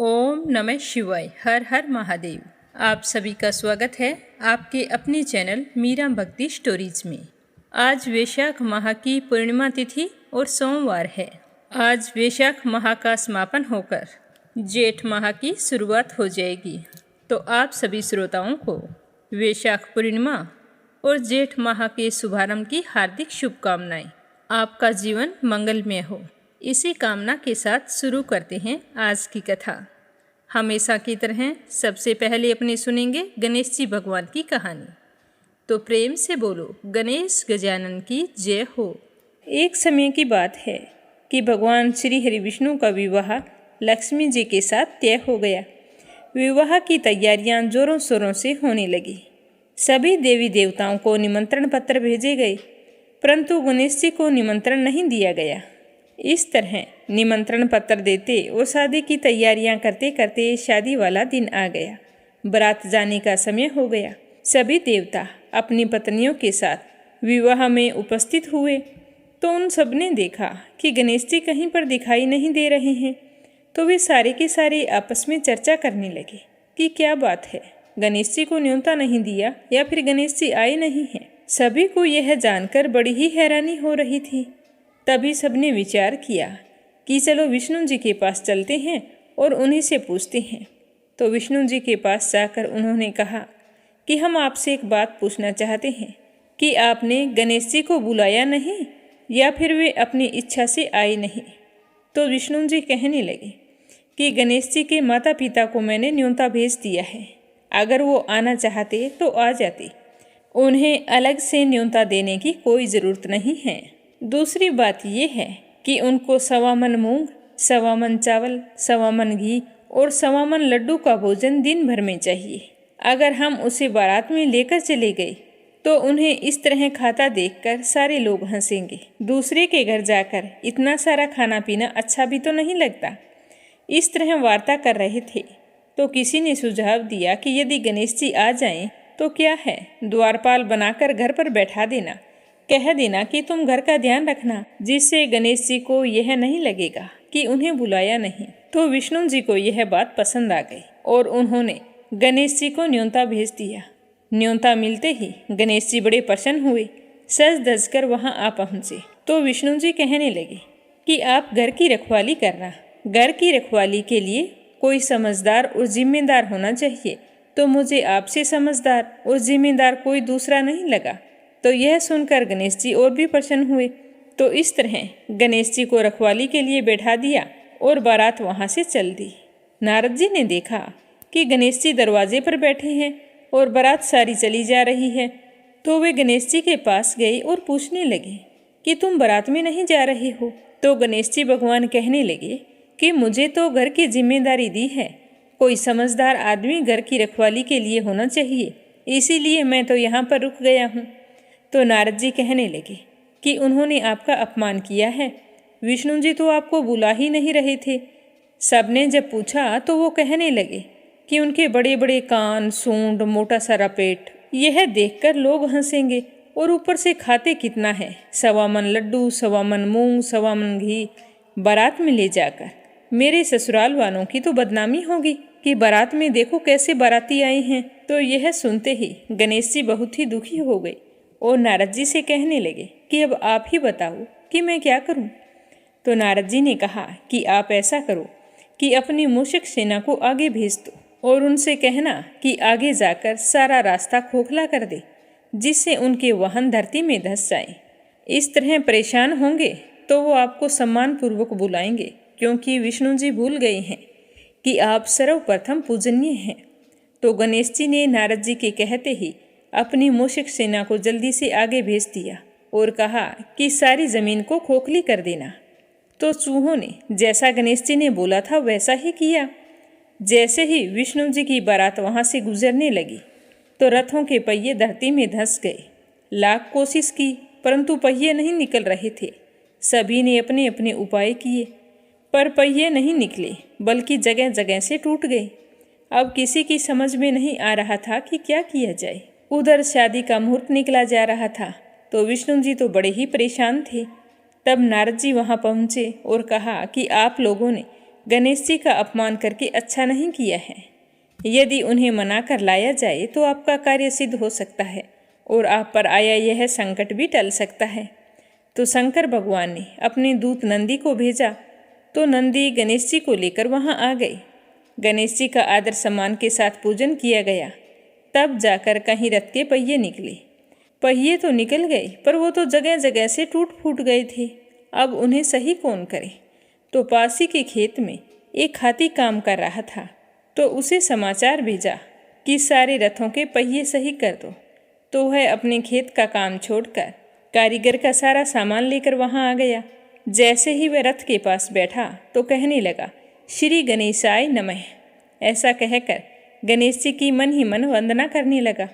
ओम नमः शिवाय। हर हर महादेव। आप सभी का स्वागत है आपके अपने चैनल मीरा भक्ति स्टोरीज में। आज वैशाख माह की पूर्णिमा तिथि और सोमवार है। आज वैशाख माह का समापन होकर जेठ माह की शुरुआत हो जाएगी। तो आप सभी श्रोताओं को वैशाख पूर्णिमा और जेठ माह के शुभारंभ की हार्दिक शुभकामनाएं। आपका जीवन मंगलमय हो, इसी कामना के साथ शुरू करते हैं आज की कथा। हमेशा की तरह सबसे पहले अपने सुनेंगे गणेश जी भगवान की कहानी। तो प्रेम से बोलो गणेश गजानन की जय हो। एक समय की बात है कि भगवान श्री हरि विष्णु का विवाह लक्ष्मी जी के साथ तय हो गया। विवाह की तैयारियां जोरों शोरों से होने लगी। सभी देवी देवताओं को निमंत्रण पत्र भेजे गए, परंतु गणेश जी को निमंत्रण नहीं दिया गया। इस तरह निमंत्रण पत्र देते और शादी की तैयारियां करते करते शादी वाला दिन आ गया। बारात जाने का समय हो गया। सभी देवता अपनी पत्नियों के साथ विवाह में उपस्थित हुए तो उन सब ने देखा कि गणेश जी कहीं पर दिखाई नहीं दे रहे हैं। तो वे सारे के सारे आपस में चर्चा करने लगे कि क्या बात है, गणेश जी को न्योता नहीं दिया या फिर गणेश जी आए नहीं हैं। सभी को यह जानकर बड़ी ही हैरानी हो रही थी। तभी सबने विचार किया कि चलो विष्णु जी के पास चलते हैं और उन्हीं से पूछते हैं। तो विष्णु जी के पास जाकर उन्होंने कहा कि हम आपसे एक बात पूछना चाहते हैं कि आपने गणेश जी को बुलाया नहीं या फिर वे अपनी इच्छा से आए नहीं। तो विष्णु जी कहने लगे कि गणेश जी के माता पिता को मैंने न्योता भेज दिया है। अगर वो आना चाहते तो आ जाते, उन्हें अलग से न्योता देने की कोई ज़रूरत नहीं है। दूसरी बात यह है कि उनको 1.25 मन मूंग, 1.25 मन चावल, 1.25 मन घी और 1.25 मन लड्डू का भोजन दिन भर में चाहिए। अगर हम उसे बारात में लेकर चले गए तो उन्हें इस तरह खाता देखकर सारे लोग हंसेंगे। दूसरे के घर जाकर इतना सारा खाना पीना अच्छा भी तो नहीं लगता। इस तरह वार्ता कर रहे थे तो किसी ने सुझाव दिया कि यदि गणेश जी आ जाएं तो क्या है, द्वारपाल बनाकर घर पर बैठा देना, कह देना कि तुम घर का ध्यान रखना, जिससे गणेश जी को यह नहीं लगेगा कि उन्हें बुलाया नहीं। तो विष्णु जी को यह बात पसंद आ गई और उन्होंने गणेश जी को न्योता भेज दिया। न्योता मिलते ही गणेश जी बड़े प्रसन्न हुए, सज धज कर वहाँ आ पहुँचे। तो विष्णु जी कहने लगे कि आप घर की रखवाली करना। घर की रखवाली के लिए कोई समझदार और जिम्मेदार होना चाहिए, तो मुझे आपसे समझदार और जिम्मेदार कोई दूसरा नहीं लगा। तो यह सुनकर गणेश जी और भी प्रसन्न हुए। तो इस तरह गणेश जी को रखवाली के लिए बैठा दिया और बारात वहाँ से चल दी। नारद जी ने देखा कि गणेश जी दरवाजे पर बैठे हैं और बारात सारी चली जा रही है। तो वे गणेश जी के पास गए और पूछने लगे कि तुम बारात में नहीं जा रहे हो। तो गणेश जी भगवान कहने लगे कि मुझे तो घर की जिम्मेदारी दी है, कोई समझदार आदमी घर की रखवाली के लिए होना चाहिए, इसीलिए मैं तो यहाँ पर रुक गया हूँ। तो नारद जी कहने लगे कि उन्होंने आपका अपमान किया है। विष्णु जी तो आपको बुला ही नहीं रहे थे। सबने जब पूछा तो वो कहने लगे कि उनके बड़े बड़े कान, सूंड, मोटा सारा पेट, यह देखकर लोग हंसेंगे और ऊपर से खाते कितना है, 1.25 मन लड्डू, 1.25 मन मूंग, 1.25 मन घी। बारात में ले जाकर मेरे ससुराल वालों की तो बदनामी होगी कि बारात में देखो कैसे बाराती आए हैं। तो यह सुनते ही गणेश जी बहुत ही दुखी हो गए और नारद जी से कहने लगे कि अब आप ही बताओ कि मैं क्या करूं। तो नारद जी ने कहा कि आप ऐसा करो कि अपनी मूषक सेना को आगे भेज दो और उनसे कहना कि आगे जाकर सारा रास्ता खोखला कर दे, जिससे उनके वाहन धरती में धंस जाएं। इस तरह परेशान होंगे तो वो आपको सम्मानपूर्वक बुलाएंगे, क्योंकि विष्णु जी भूल गए हैं कि आप सर्वप्रथम पूजनीय हैं। तो गणेश जी ने नारद जी के कहते ही अपनी मूषक सेना को जल्दी से आगे भेज दिया और कहा कि सारी जमीन को खोखली कर देना। तो चूहों ने जैसा गणेश जी ने बोला था वैसा ही किया। जैसे ही विष्णु जी की बारात वहाँ से गुजरने लगी तो रथों के पहिए धरती में धंस गए। लाख कोशिश की परंतु पहिए नहीं निकल रहे थे। सभी ने अपने अपने उपाय किए पर पहिए नहीं निकले, बल्कि जगह जगह से टूट गए। अब किसी की समझ में नहीं आ रहा था कि क्या किया जाए। उधर शादी का मुहूर्त निकला जा रहा था तो विष्णु जी तो बड़े ही परेशान थे। तब नारद जी वहाँ पहुँचे और कहा कि आप लोगों ने गणेश जी का अपमान करके अच्छा नहीं किया है। यदि उन्हें मना कर लाया जाए तो आपका कार्य सिद्ध हो सकता है और आप पर आया यह संकट भी टल सकता है। तो शंकर भगवान ने अपने दूत नंदी को भेजा तो नंदी गणेश जी को लेकर वहां आ गए। गणेश जी का आदर सम्मान के साथ पूजन किया गया। तब जाकर कहीं रथ के पहिए निकले। पहिए तो निकल गए पर वो तो जगह जगह से टूट फूट गए थे। अब उन्हें सही कौन करे। तो पास ही के खेत में एक हाथी काम कर रहा था तो उसे समाचार भेजा कि सारे रथों के पहिए सही कर दो। तो वह अपने खेत का काम छोड़कर कारीगर का सारा सामान लेकर वहां आ गया। जैसे ही वह रथ के पास बैठा तो कहने लगा, श्री गणेशाय नमः। ऐसा कहकर गणेश जी की मन ही मन वंदना करने लगा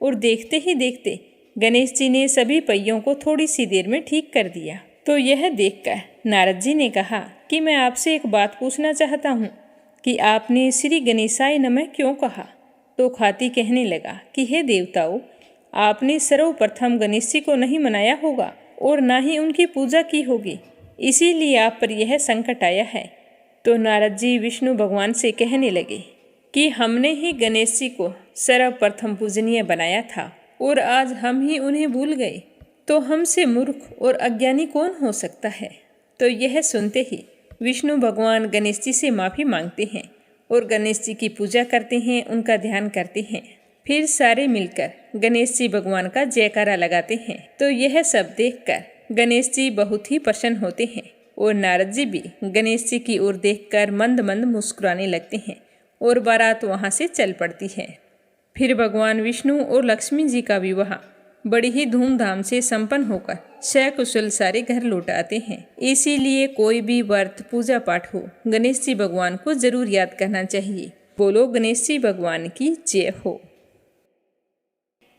और देखते ही देखते गणेश जी ने सभी पहियों को थोड़ी सी देर में ठीक कर दिया। तो यह देखकर नारद जी ने कहा कि मैं आपसे एक बात पूछना चाहता हूँ कि आपने श्री गणेशाय नमः क्यों कहा। तो हाथी कहने लगा कि हे देवताओं, आपने सर्वप्रथम गणेश जी को नहीं मनाया होगा और ना ही उनकी पूजा की होगी, इसीलिए आप पर यह संकट आया है। तो नारद जी विष्णु भगवान से कहने लगे कि हमने ही गणेश जी को सर्वप्रथम पूजनीय बनाया था और आज हम ही उन्हें भूल गए, तो हमसे मूर्ख और अज्ञानी कौन हो सकता है। तो यह सुनते ही विष्णु भगवान गणेश जी से माफ़ी मांगते हैं और गणेश जी की पूजा करते हैं, उनका ध्यान करते हैं। फिर सारे मिलकर गणेश जी भगवान का जयकारा लगाते हैं। तो यह सब देखकर गणेश जी बहुत ही प्रसन्न होते हैं और नारद जी भी गणेश जी की ओर देखकर मंद मंद मुस्कुराने लगते हैं और बारात वहाँ से चल पड़ती है। फिर भगवान विष्णु और लक्ष्मी जी का विवाह बड़ी ही धूमधाम से संपन्न होकर सकुशल सारे घर लौट आते हैं। इसीलिए कोई भी व्रत पूजा पाठ हो, गणेश जी भगवान को जरूर याद करना चाहिए। बोलो गणेश जी भगवान की जय हो।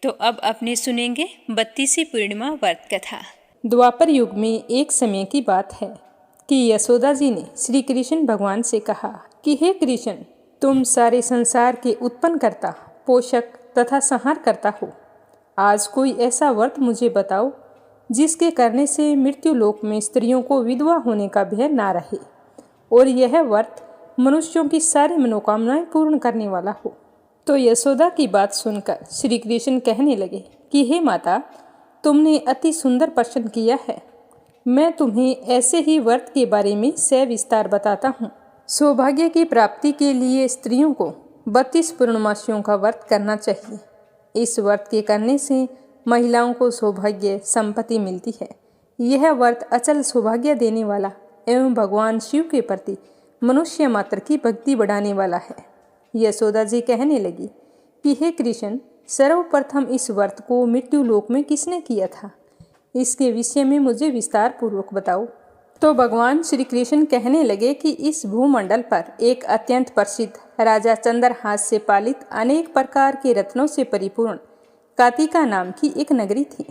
तो अब अपने सुनेंगे 32वीं पूर्णिमा व्रत कथा। द्वापर युग में एक समय की बात है कि यशोदा जी ने श्री कृष्ण भगवान से कहा कि हे कृष्ण, तुम सारे संसार के उत्पन्न करता, पोषक तथा संहार करता हो। आज कोई ऐसा व्रत मुझे बताओ जिसके करने से मृत्यु लोक में स्त्रियों को विधवा होने का भय ना रहे और यह व्रत मनुष्यों की सारी मनोकामनाएं पूर्ण करने वाला हो। तो यशोदा की बात सुनकर श्री कृष्ण कहने लगे कि हे माता, तुमने अति सुंदर प्रश्न किया है। मैं तुम्हें ऐसे ही व्रत के बारे में सविस्तार बताता हूँ। सौभाग्य की प्राप्ति के लिए स्त्रियों को 32 पूर्णमासियों का व्रत करना चाहिए। इस व्रत के करने से महिलाओं को सौभाग्य संपत्ति मिलती है। यह व्रत अचल सौभाग्य देने वाला एवं भगवान शिव के प्रति मनुष्य मात्र की भक्ति बढ़ाने वाला है। यशोदा जी कहने लगी कि हे कृष्ण, सर्वप्रथम इस व्रत को मृत्यु लोक में किसने किया था, इसके विषय में मुझे विस्तार पूर्वक बताओ। तो भगवान श्री कृष्ण कहने लगे कि इस भूमंडल पर एक अत्यंत प्रसिद्ध राजा चंद्रहास से पालित अनेक प्रकार के रत्नों से परिपूर्ण कातिका नाम की एक नगरी थी।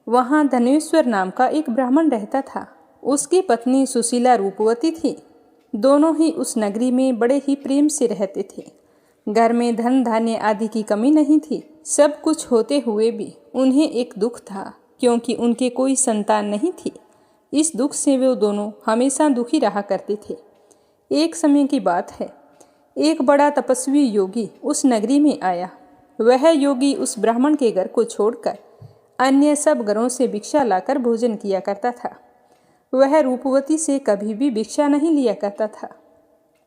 वहाँ धनेश्वर नाम का एक ब्राह्मण रहता था। उसकी पत्नी सुशीला रूपवती थी। दोनों ही उस नगरी में बड़े ही प्रेम से रहते थे। घर में धन धान्य आदि की कमी नहीं थी। सब कुछ होते हुए भी उन्हें एक दुख था, क्योंकि उनके कोई संतान नहीं थी। इस दुख से वे दोनों हमेशा दुखी रहा करते थे। एक समय की बात है, एक बड़ा तपस्वी योगी उस नगरी में आया। वह योगी उस ब्राह्मण के घर को छोड़कर अन्य सब घरों से भिक्षा लाकर भोजन किया करता था। वह रूपवती से कभी भी भिक्षा नहीं लिया करता था।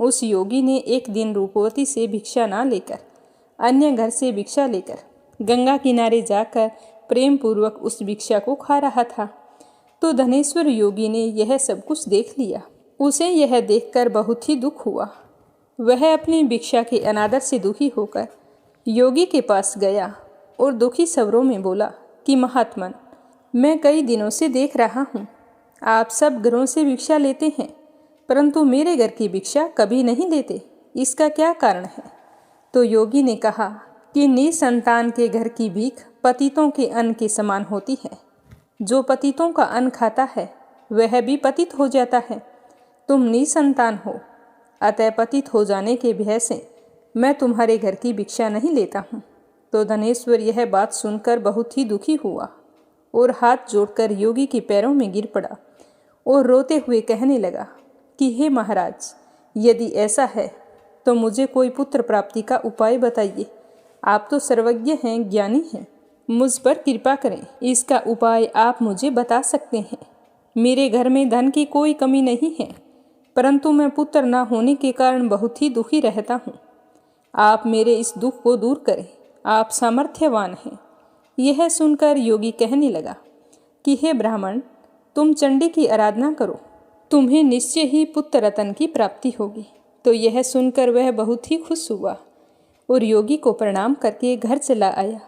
उस योगी ने एक दिन रूपवती से भिक्षा ना लेकर अन्य घर से भिक्षा लेकर गंगा किनारे जाकर प्रेम पूर्वक उस भिक्षा को खा रहा था। तो धनेश्वर योगी ने यह सब कुछ देख लिया। उसे यह देखकर बहुत ही दुख हुआ। वह अपनी भिक्षा के अनादर से दुखी होकर योगी के पास गया और दुखी स्वरों में बोला कि महात्मन, मैं कई दिनों से देख रहा हूँ, आप सब घरों से भिक्षा लेते हैं, परंतु मेरे घर की भिक्षा कभी नहीं लेते। इसका क्या कारण है? तो योगी ने कहा कि निसंतान के घर की भीख पतितों के अन्न के समान होती है। जो पतितों का अन्न खाता है वह भी पतित हो जाता है। तुम निसंतान हो, अतः पतित हो जाने के भय से मैं तुम्हारे घर की भिक्षा नहीं लेता हूँ। तो धनेश्वर यह बात सुनकर बहुत ही दुखी हुआ और हाथ जोड़कर योगी के पैरों में गिर पड़ा और रोते हुए कहने लगा कि हे महाराज, यदि ऐसा है तो मुझे कोई पुत्र प्राप्ति का उपाय बताइए। आप तो सर्वज्ञ हैं, ज्ञानी हैं, मुझ पर कृपा करें। इसका उपाय आप मुझे बता सकते हैं। मेरे घर में धन की कोई कमी नहीं है, परंतु मैं पुत्र न होने के कारण बहुत ही दुखी रहता हूँ। आप मेरे इस दुख को दूर करें, आप सामर्थ्यवान हैं। यह सुनकर योगी कहने लगा कि हे ब्राह्मण, तुम चंडी की आराधना करो, तुम्हें निश्चय ही पुत्र रतन की प्राप्ति होगी। तो यह सुनकर वह बहुत ही खुश हुआ और योगी को प्रणाम करके घर चला आया।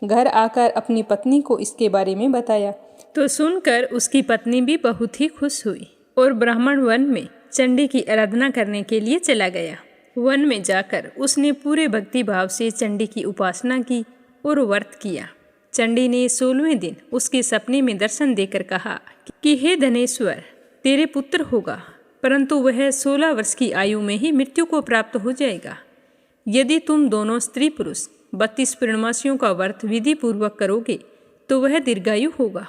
घर आकर अपनी पत्नी को इसके बारे में बताया तो सुनकर उसकी पत्नी भी बहुत ही खुश हुई और ब्राह्मण वन में चंडी की आराधना करने के लिए चला गया। वन में जाकर उसने पूरे भक्ति भाव से चंडी की उपासना की और व्रत किया। चंडी ने 16वें दिन उसके सपने में दर्शन देकर कहा कि हे धनेश्वर, तेरे पुत्र होगा, परंतु वह 16 वर्ष की आयु में ही मृत्यु को प्राप्त हो जाएगा। यदि तुम दोनों स्त्री पुरुष 32 पूर्णमासियों का व्रत विधि पूर्वक करोगे तो वह दीर्घायु होगा।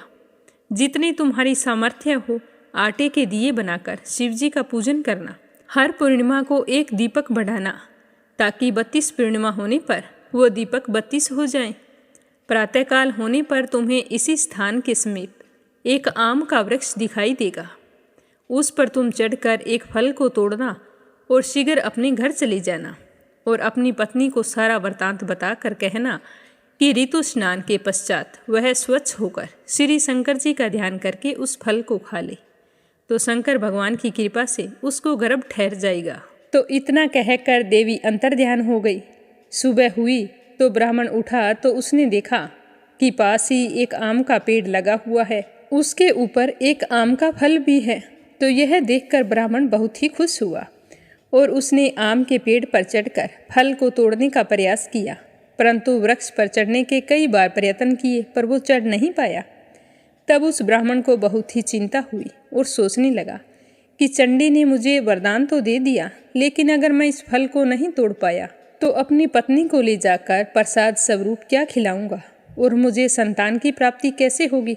जितनी तुम्हारी सामर्थ्य हो, आटे के दिए बनाकर शिव जी का पूजन करना। हर पूर्णिमा को एक दीपक बढ़ाना, ताकि 32 पूर्णिमा होने पर वो दीपक 32 हो जाएं। प्रातःकाल होने पर तुम्हें इसी स्थान के समीप एक आम का वृक्ष दिखाई देगा। उस पर तुम चढ़कर एक फल को तोड़ना और शीघ्र अपने घर चले जाना और अपनी पत्नी को सारा वृतांत बताकर कहना कि ऋतु स्नान के पश्चात वह स्वच्छ होकर श्री शंकर जी का ध्यान करके उस फल को खा ले, तो शंकर भगवान की कृपा से उसको गर्भ ठहर जाएगा। तो इतना कहकर देवी अंतर्ध्यान हो गई। सुबह हुई तो ब्राह्मण उठा तो उसने देखा कि पास ही एक आम का पेड़ लगा हुआ है, उसके ऊपर एक आम का फल भी है। तो यह देखकर ब्राह्मण बहुत ही खुश हुआ और उसने आम के पेड़ पर चढ़कर फल को तोड़ने का प्रयास किया, परंतु वृक्ष पर चढ़ने के कई बार प्रयत्न किए पर वो चढ़ नहीं पाया। तब उस ब्राह्मण को बहुत ही चिंता हुई और सोचने लगा कि चंडी ने मुझे वरदान तो दे दिया, लेकिन अगर मैं इस फल को नहीं तोड़ पाया तो अपनी पत्नी को ले जाकर प्रसाद स्वरूप क्या खिलाऊंगा और मुझे संतान की प्राप्ति कैसे होगी।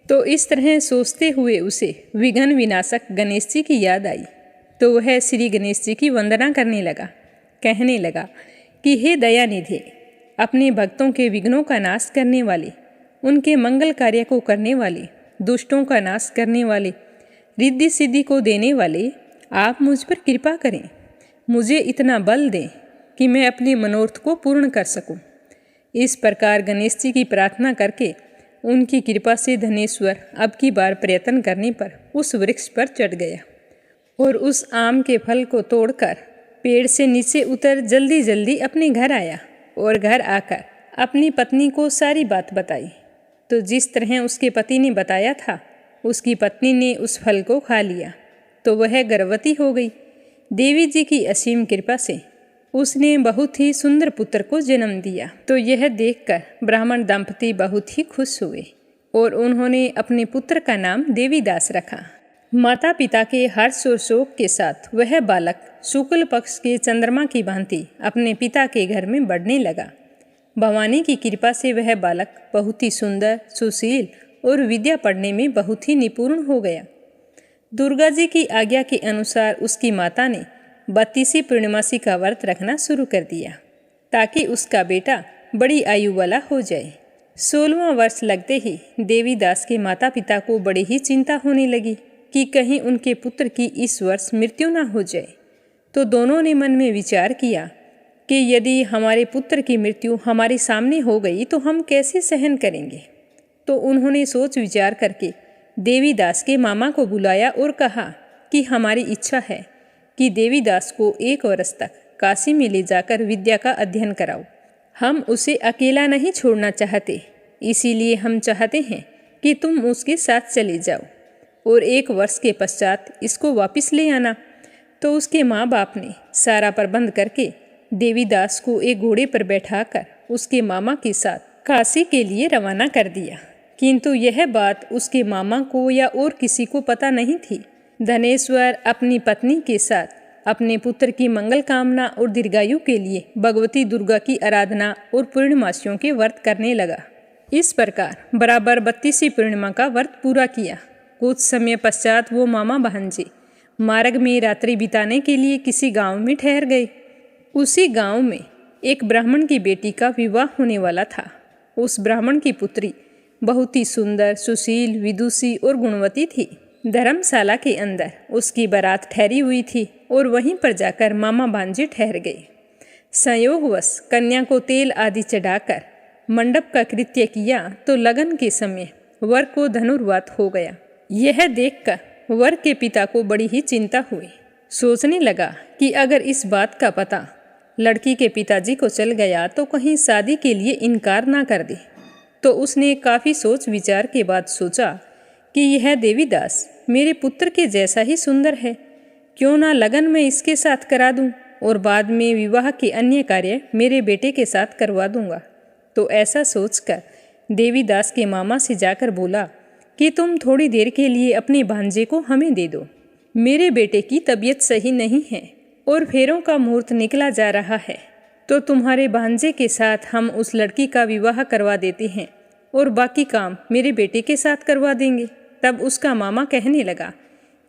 तो इस तरह सोचते हुए उसे विघ्न विनाशक गणेश जी की याद आई। तो वह श्री गणेश जी की वंदना करने लगा, कहने लगा कि हे दयानिधि, अपने भक्तों के विघ्नों का नाश करने वाले, उनके मंगल कार्य को करने वाले, दुष्टों का नाश करने वाले, रिद्धि सिद्धि को देने वाले, आप मुझ पर कृपा करें, मुझे इतना बल दें कि मैं अपने मनोरथ को पूर्ण कर सकूं। इस प्रकार गणेश जी की प्रार्थना करके उनकी कृपा से धनेश्वर अब की बार प्रयत्न करने पर उस वृक्ष पर चढ़ गया और उस आम के फल को तोड़कर पेड़ से नीचे उतर जल्दी जल्दी अपने घर आया और घर आकर अपनी पत्नी को सारी बात बताई। तो जिस तरह उसके पति ने बताया था, उसकी पत्नी ने उस फल को खा लिया तो वह गर्भवती हो गई। देवी जी की असीम कृपा से उसने बहुत ही सुंदर पुत्र को जन्म दिया। तो यह देखकर ब्राह्मण दंपति बहुत ही खुश हुए और उन्होंने अपने पुत्र का नाम देवीदास रखा। माता पिता के हर्ष और शोक के साथ वह बालक शुक्ल पक्ष के चंद्रमा की भांति अपने पिता के घर में बढ़ने लगा। भवानी की कृपा से वह बालक बहुत ही सुंदर, सुशील और विद्या पढ़ने में बहुत ही निपुण हो गया। दुर्गा जी की आज्ञा के अनुसार उसकी माता ने 32वीं पूर्णमासी का व्रत रखना शुरू कर दिया ताकि उसका बेटा बड़ी आयु वाला हो जाए। 16वां वर्ष लगते ही देवीदास के माता पिता को बड़ी ही चिंता होने लगी कि कहीं उनके पुत्र की इस वर्ष मृत्यु न हो जाए। तो दोनों ने मन में विचार किया कि यदि हमारे पुत्र की मृत्यु हमारे सामने हो गई तो हम कैसे सहन करेंगे। तो उन्होंने सोच विचार करके देवीदास के मामा को बुलाया और कहा कि हमारी इच्छा है कि देवीदास को 1 वर्ष तक काशी में ले जाकर विद्या का अध्ययन कराओ। हम उसे अकेला नहीं छोड़ना चाहते, इसीलिए हम चाहते हैं कि तुम उसके साथ चले जाओ और 1 वर्ष के पश्चात इसको वापस ले आना। तो उसके माँ बाप ने सारा प्रबंध करके देवीदास को एक घोड़े पर बैठाकर उसके मामा के साथ काशी के लिए रवाना कर दिया। किंतु यह बात उसके मामा को या और किसी को पता नहीं थी। धनेश्वर अपनी पत्नी के साथ अपने पुत्र की मंगल कामना और दीर्घायु के लिए भगवती दुर्गा की आराधना और पूर्णमासियों के व्रत करने लगा। इस प्रकार बराबर 32वीं पूर्णिमा का व्रत पूरा किया। कुछ समय पश्चात वो मामा भांजे मार्ग में रात्रि बिताने के लिए किसी गांव में ठहर गए। उसी गांव में एक ब्राह्मण की बेटी का विवाह होने वाला था। उस ब्राह्मण की पुत्री बहुत ही सुंदर, सुशील, विदुषी और गुणवती थी। धर्मशाला के अंदर उसकी बारात ठहरी हुई थी और वहीं पर जाकर मामा भांजे ठहर गए। संयोगवश कन्या को तेल आदि चढ़ाकर मंडप का कृत्य किया तो लगन के समय वर को धनुर्वात हो गया। यह देखकर वर के पिता को बड़ी ही चिंता हुई। सोचने लगा कि अगर इस बात का पता लड़की के पिताजी को चल गया तो कहीं शादी के लिए इनकार ना कर दे। तो उसने काफ़ी सोच विचार के बाद सोचा कि यह देवीदास मेरे पुत्र के जैसा ही सुंदर है, क्यों ना लगन में इसके साथ करा दूं और बाद में विवाह के अन्य कार्य मेरे बेटे के साथ करवा दूंगा। तो ऐसा सोचकर देवीदास के मामा से जाकर बोला कि तुम थोड़ी देर के लिए अपने भांजे को हमें दे दो। मेरे बेटे की तबीयत सही नहीं है और फेरों का मुहूर्त निकला जा रहा है, तो तुम्हारे भांजे के साथ हम उस लड़की का विवाह करवा देते हैं और बाकी काम मेरे बेटे के साथ करवा देंगे। तब उसका मामा कहने लगा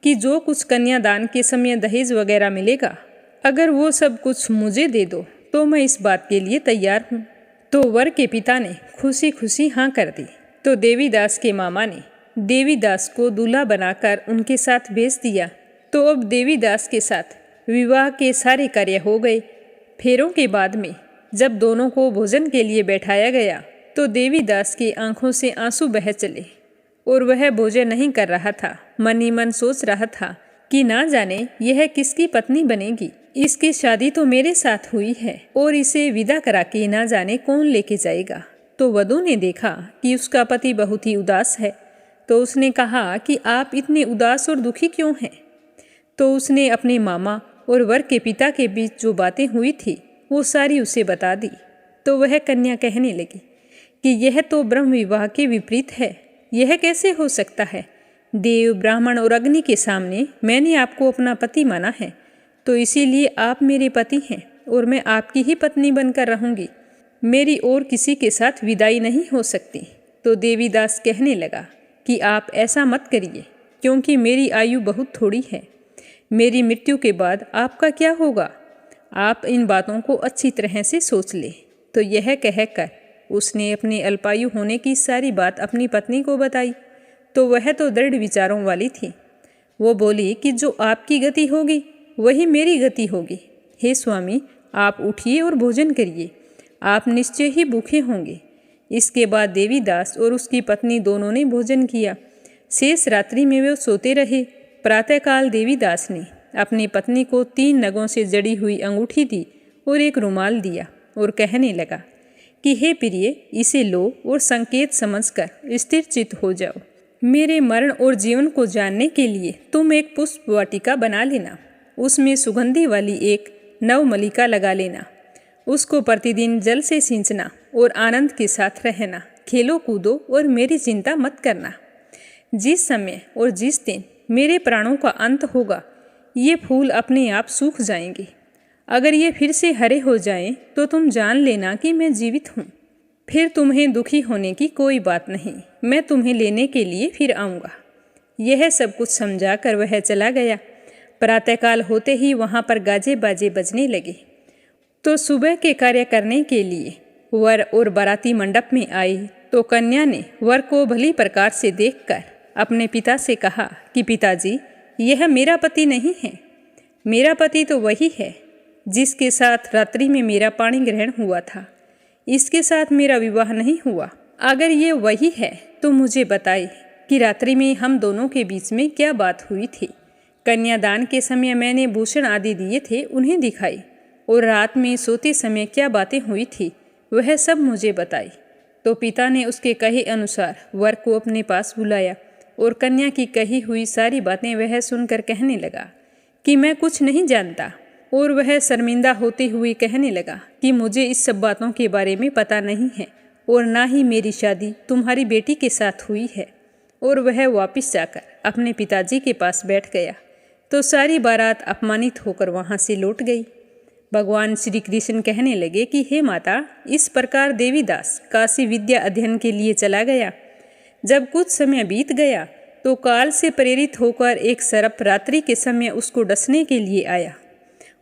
कि जो कुछ कन्यादान के समय दहेज वगैरह मिलेगा, अगर वो सब कुछ मुझे दे दो तो मैं इस बात के लिए तैयार हूँ। तो वर के पिता ने खुशी खुशी हाँ कर दी। तो देवीदास के मामा ने देवीदास को दूल्हा बनाकर उनके साथ भेज दिया। तो अब देवीदास के साथ विवाह के सारे कार्य हो गए। फेरों के बाद में जब दोनों को भोजन के लिए बैठाया गया तो देवीदास की आंखों से आंसू बह चले और वह भोजन नहीं कर रहा था। मन ही मन सोच रहा था कि ना जाने यह किसकी पत्नी बनेगी। इसकी शादी तो मेरे साथ हुई है और इसे विदा करा के ना जाने कौन लेके जाएगा। तो वधू ने देखा कि उसका पति बहुत ही उदास है, तो उसने कहा कि आप इतने उदास और दुखी क्यों हैं। तो उसने अपने मामा और वर के पिता के बीच जो बातें हुई थी वो सारी उसे बता दी। तो वह कन्या कहने लगी कि यह तो ब्रह्म विवाह के विपरीत है, यह कैसे हो सकता है। देव, ब्राह्मण और अग्नि के सामने मैंने आपको अपना पति माना है, तो इसीलिए आप मेरे पति हैं और मैं आपकी ही पत्नी बनकर रहूंगी। मेरी और किसी के साथ विदाई नहीं हो सकती। तो देवीदास कहने लगा कि आप ऐसा मत करिए, क्योंकि मेरी आयु बहुत थोड़ी है। मेरी मृत्यु के बाद आपका क्या होगा, आप इन बातों को अच्छी तरह से सोच ले। तो यह कहकर उसने अपने अल्पायु होने की सारी बात अपनी पत्नी को बताई। तो वह तो दृढ़ विचारों वाली थी। वो बोली कि जो आपकी गति होगी वही मेरी गति होगी। हे स्वामी, आप उठिए और भोजन करिए, आप निश्चय ही भूखे होंगे। इसके बाद देवीदास और उसकी पत्नी दोनों ने भोजन किया। शेष रात्रि में वे सोते रहे। प्रातःकाल देवीदास ने अपनी पत्नी को 3 नगों से जड़ी हुई अंगूठी दी और एक रुमाल दिया और कहने लगा कि हे प्रिय, इसे लो और संकेत समझकर स्थिर चित्त हो जाओ। मेरे मरण और जीवन को जानने के लिए तुम एक पुष्प वाटिका बना लेना, उसमें सुगंधी वाली एक नवमलिका लगा लेना। उसको प्रतिदिन जल से सींचना और आनंद के साथ रहना। खेलो कूदो और मेरी चिंता मत करना। जिस समय और जिस दिन मेरे प्राणों का अंत होगा, ये फूल अपने आप सूख जाएंगे। अगर ये फिर से हरे हो जाएं, तो तुम जान लेना कि मैं जीवित हूँ। फिर तुम्हें दुखी होने की कोई बात नहीं, मैं तुम्हें लेने के लिए फिर आऊँगा। यह सब कुछ समझा कर वह चला गया। प्रातःकाल होते ही वहाँ पर गाजे बाजे बजने लगे। तो सुबह के कार्य करने के लिए वर और बाराती मंडप में आए। तो कन्या ने वर को भली प्रकार से देखकर अपने पिता से कहा कि पिताजी, यह मेरा पति नहीं है। मेरा पति तो वही है जिसके साथ रात्रि में मेरा पाणी ग्रहण हुआ था। इसके साथ मेरा विवाह नहीं हुआ। अगर ये वही है तो मुझे बताए कि रात्रि में हम दोनों के बीच में क्या बात हुई थी। कन्यादान के समय मैंने भूषण आदि दिए थे, उन्हें दिखाई, और रात में सोते समय क्या बातें हुई थी वह सब मुझे बताई। तो पिता ने उसके कहे अनुसार वर को अपने पास बुलाया और कन्या की कही हुई सारी बातें वह सुनकर कहने लगा कि मैं कुछ नहीं जानता। और वह शर्मिंदा होते हुए कहने लगा कि मुझे इस सब बातों के बारे में पता नहीं है और ना ही मेरी शादी तुम्हारी बेटी के साथ हुई है। और वह वापस जाकर अपने पिताजी के पास बैठ गया। तो सारी बारात अपमानित होकर वहाँ से लौट गई। भगवान श्री कृष्ण कहने लगे कि हे माता, इस प्रकार देवीदास काशी विद्या अध्ययन के लिए चला गया। जब कुछ समय बीत गया तो काल से प्रेरित होकर एक सर्प रात्रि के समय उसको डसने के लिए आया।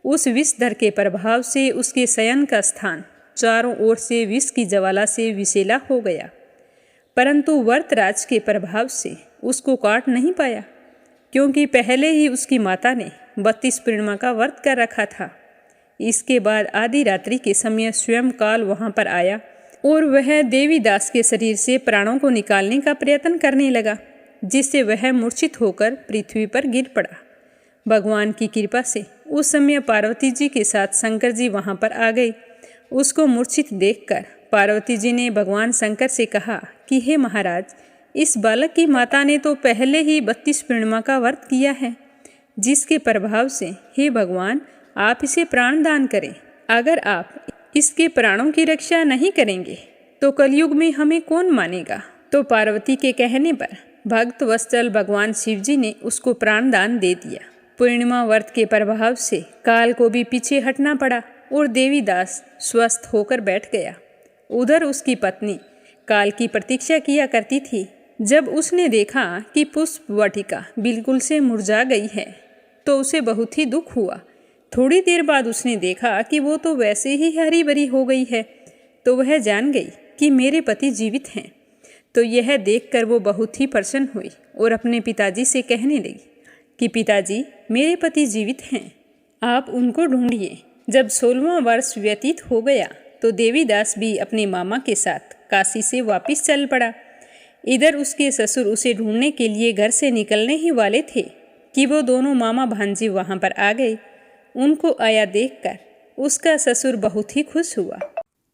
उस विषधर के प्रभाव से उसके शयन का स्थान चारों ओर से विष की ज्वाला से विषैला हो गया, परंतु वर्तराज के प्रभाव से उसको काट नहीं पाया, क्योंकि पहले ही उसकी माता ने 32 पूर्णिमा का व्रत कर रखा था। इसके बाद आधी रात्रि के समय स्वयं काल वहाँ पर आया और वह देवीदास के शरीर से प्राणों को निकालने का प्रयत्न करने लगा, जिससे वह मूर्छित होकर पृथ्वी पर गिर पड़ा। भगवान की कृपा से उस समय पार्वती जी के साथ शंकर जी वहाँ पर आ गए। उसको मूर्छित देखकर पार्वती जी ने भगवान शंकर से कहा कि हे महाराज, इस बालक की माता ने तो पहले ही 32 पूर्णिमा का व्रत किया है, जिसके प्रभाव से हे भगवान आप इसे प्राण दान करें। अगर आप इसके प्राणों की रक्षा नहीं करेंगे तो कलयुग में हमें कौन मानेगा। तो पार्वती के कहने पर भक्त वत्सल भगवान शिव जी ने उसको प्राण दान दे दिया। पूर्णिमा व्रत के प्रभाव से काल को भी पीछे हटना पड़ा और देवीदास स्वस्थ होकर बैठ गया। उधर उसकी पत्नी काल की प्रतीक्षा किया करती थी। जब उसने देखा कि पुष्प वाटिका बिल्कुल से मुरझा गई है तो उसे बहुत ही दुख हुआ। थोड़ी देर बाद उसने देखा कि वो तो वैसे ही हरी भरी हो गई है, तो वह जान गई कि मेरे पति जीवित हैं। तो यह देखकर वो बहुत ही प्रसन्न हुई और अपने पिताजी से कहने लगी कि पिताजी, मेरे पति जीवित हैं, आप उनको ढूंढिए। जब 16वां वर्ष व्यतीत हो गया तो देवीदास भी अपने मामा के साथ काशी से वापस चल पड़ा। इधर उसके ससुर उसे ढूंढने के लिए घर से निकलने ही वाले थे कि वो दोनों मामा भांजी वहाँ पर आ गए। उनको आया देखकर उसका ससुर बहुत ही खुश हुआ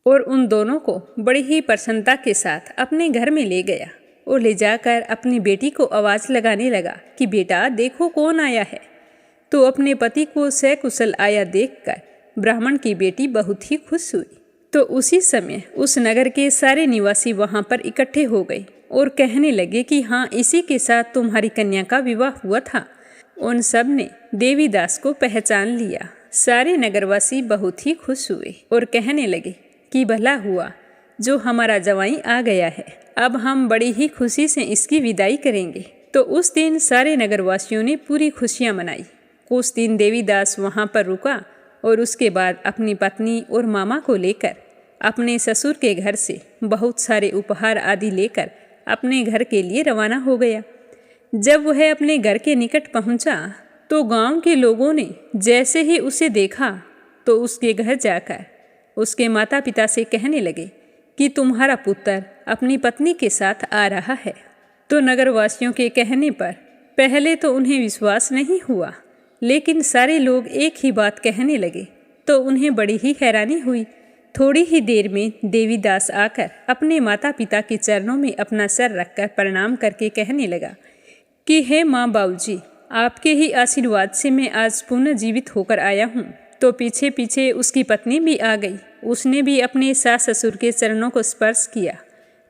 और उन दोनों को बड़ी ही प्रसन्नता के साथ अपने घर में ले गया और ले जाकर अपनी बेटी को आवाज़ लगाने लगा कि बेटा देखो कौन आया है। तो अपने पति को सकुशल आया देखकर ब्राह्मण की बेटी बहुत ही खुश हुई। तो उसी समय उस नगर के सारे निवासी वहाँ पर इकट्ठे हो गए और कहने लगे कि हाँ, इसी के साथ तुम्हारी कन्या का विवाह हुआ था। उन सब ने देवीदास को पहचान लिया। सारे नगरवासी बहुत ही खुश हुए और कहने लगे कि भला हुआ जो हमारा जवाई आ गया है, अब हम बड़ी ही खुशी से इसकी विदाई करेंगे। तो उस दिन सारे नगरवासियों ने पूरी खुशियां मनाई। कुछ दिन देवीदास वहाँ पर रुका और उसके बाद अपनी पत्नी और मामा को लेकर अपने ससुर के घर से बहुत सारे उपहार आदि लेकर अपने घर के लिए रवाना हो गया। जब वह अपने घर के निकट पहुंचा तो गांव के लोगों ने जैसे ही उसे देखा तो उसके घर जाकर उसके माता पिता से कहने लगे कि तुम्हारा पुत्र अपनी पत्नी के साथ आ रहा है। तो नगरवासियों के कहने पर पहले तो उन्हें विश्वास नहीं हुआ, लेकिन सारे लोग एक ही बात कहने लगे तो उन्हें बड़ी ही हैरानी हुई। थोड़ी ही देर में देवीदास आकर अपने माता पिता के चरणों में अपना सर रखकर प्रणाम करके कहने लगा कि हे माँ बाबूजी, आपके ही आशीर्वाद से मैं आज पुनः जीवित होकर आया हूँ। तो पीछे पीछे उसकी पत्नी भी आ गई। उसने भी अपने सास ससुर के चरणों को स्पर्श किया।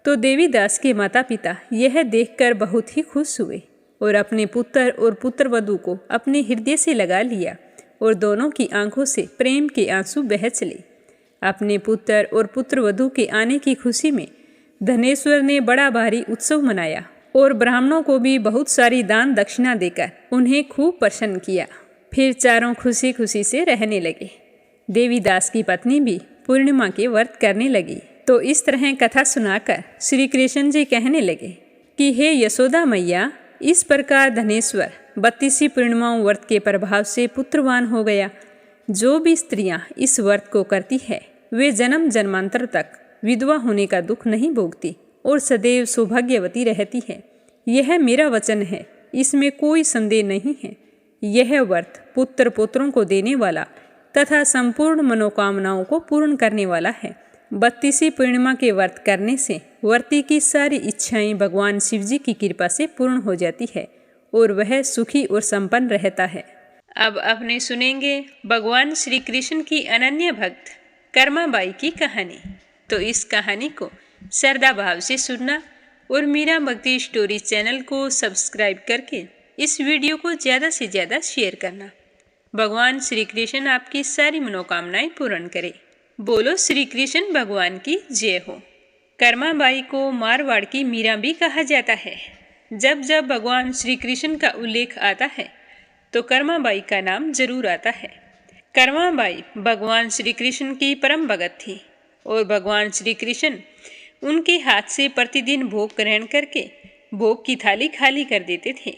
तो देवीदास के माता पिता यह देखकर बहुत ही खुश हुए और अपने पुत्र और पुत्रवधू को अपने हृदय से लगा लिया और दोनों की आंखों से प्रेम के आंसू बह चले। अपने पुत्र और पुत्रवधू के आने की खुशी में धनेश्वर ने बड़ा भारी उत्सव मनाया और ब्राह्मणों को भी बहुत सारी दान दक्षिणा देकर उन्हें खूब प्रसन्न किया। फिर चारों खुशी खुशी से रहने लगे। देवीदास की पत्नी भी पूर्णिमा के व्रत करने लगी। तो इस तरह कथा सुनाकर श्री कृष्ण जी कहने लगे कि हे यशोदा मैया, इस प्रकार धनेश्वर 32 पूर्णिमाओं व्रत के प्रभाव से पुत्रवान हो गया। जो भी स्त्रियां इस व्रत को करती है वे जन्म जन्मांतर तक विधवा होने का दुख नहीं भोगती और सदैव सौभाग्यवती रहती है। यह मेरा वचन है, इसमें कोई संदेह नहीं है। यह व्रत पुत्र पुत्रों को देने वाला तथा संपूर्ण मनोकामनाओं को पूर्ण करने वाला है। 32 पूर्णिमा के व्रत करने से व्रती की सारी इच्छाएं भगवान शिव जी की कृपा से पूर्ण हो जाती है और वह सुखी और संपन्न रहता है। अब अपने सुनेंगे भगवान श्री कृष्ण की अनन्य भक्त कर्माबाई की कहानी। तो इस कहानी को श्रद्धा भाव से सुनना और मीरा भक्ति स्टोरी चैनल को सब्सक्राइब करके इस वीडियो को ज़्यादा से ज़्यादा शेयर करना। भगवान श्री कृष्ण आपकी सारी मनोकामनाएं पूर्ण करे। बोलो श्री कृष्ण भगवान की जय हो। कर्माबाई को मारवाड़ की मीरा भी कहा जाता है। जब जब भगवान श्री कृष्ण का उल्लेख आता है तो कर्माबाई का नाम जरूर आता है। कर्माबाई भगवान श्री कृष्ण की परम भगत थी और भगवान श्री कृष्ण उनके हाथ से प्रतिदिन भोग ग्रहण करके भोग की थाली खाली कर देते थे।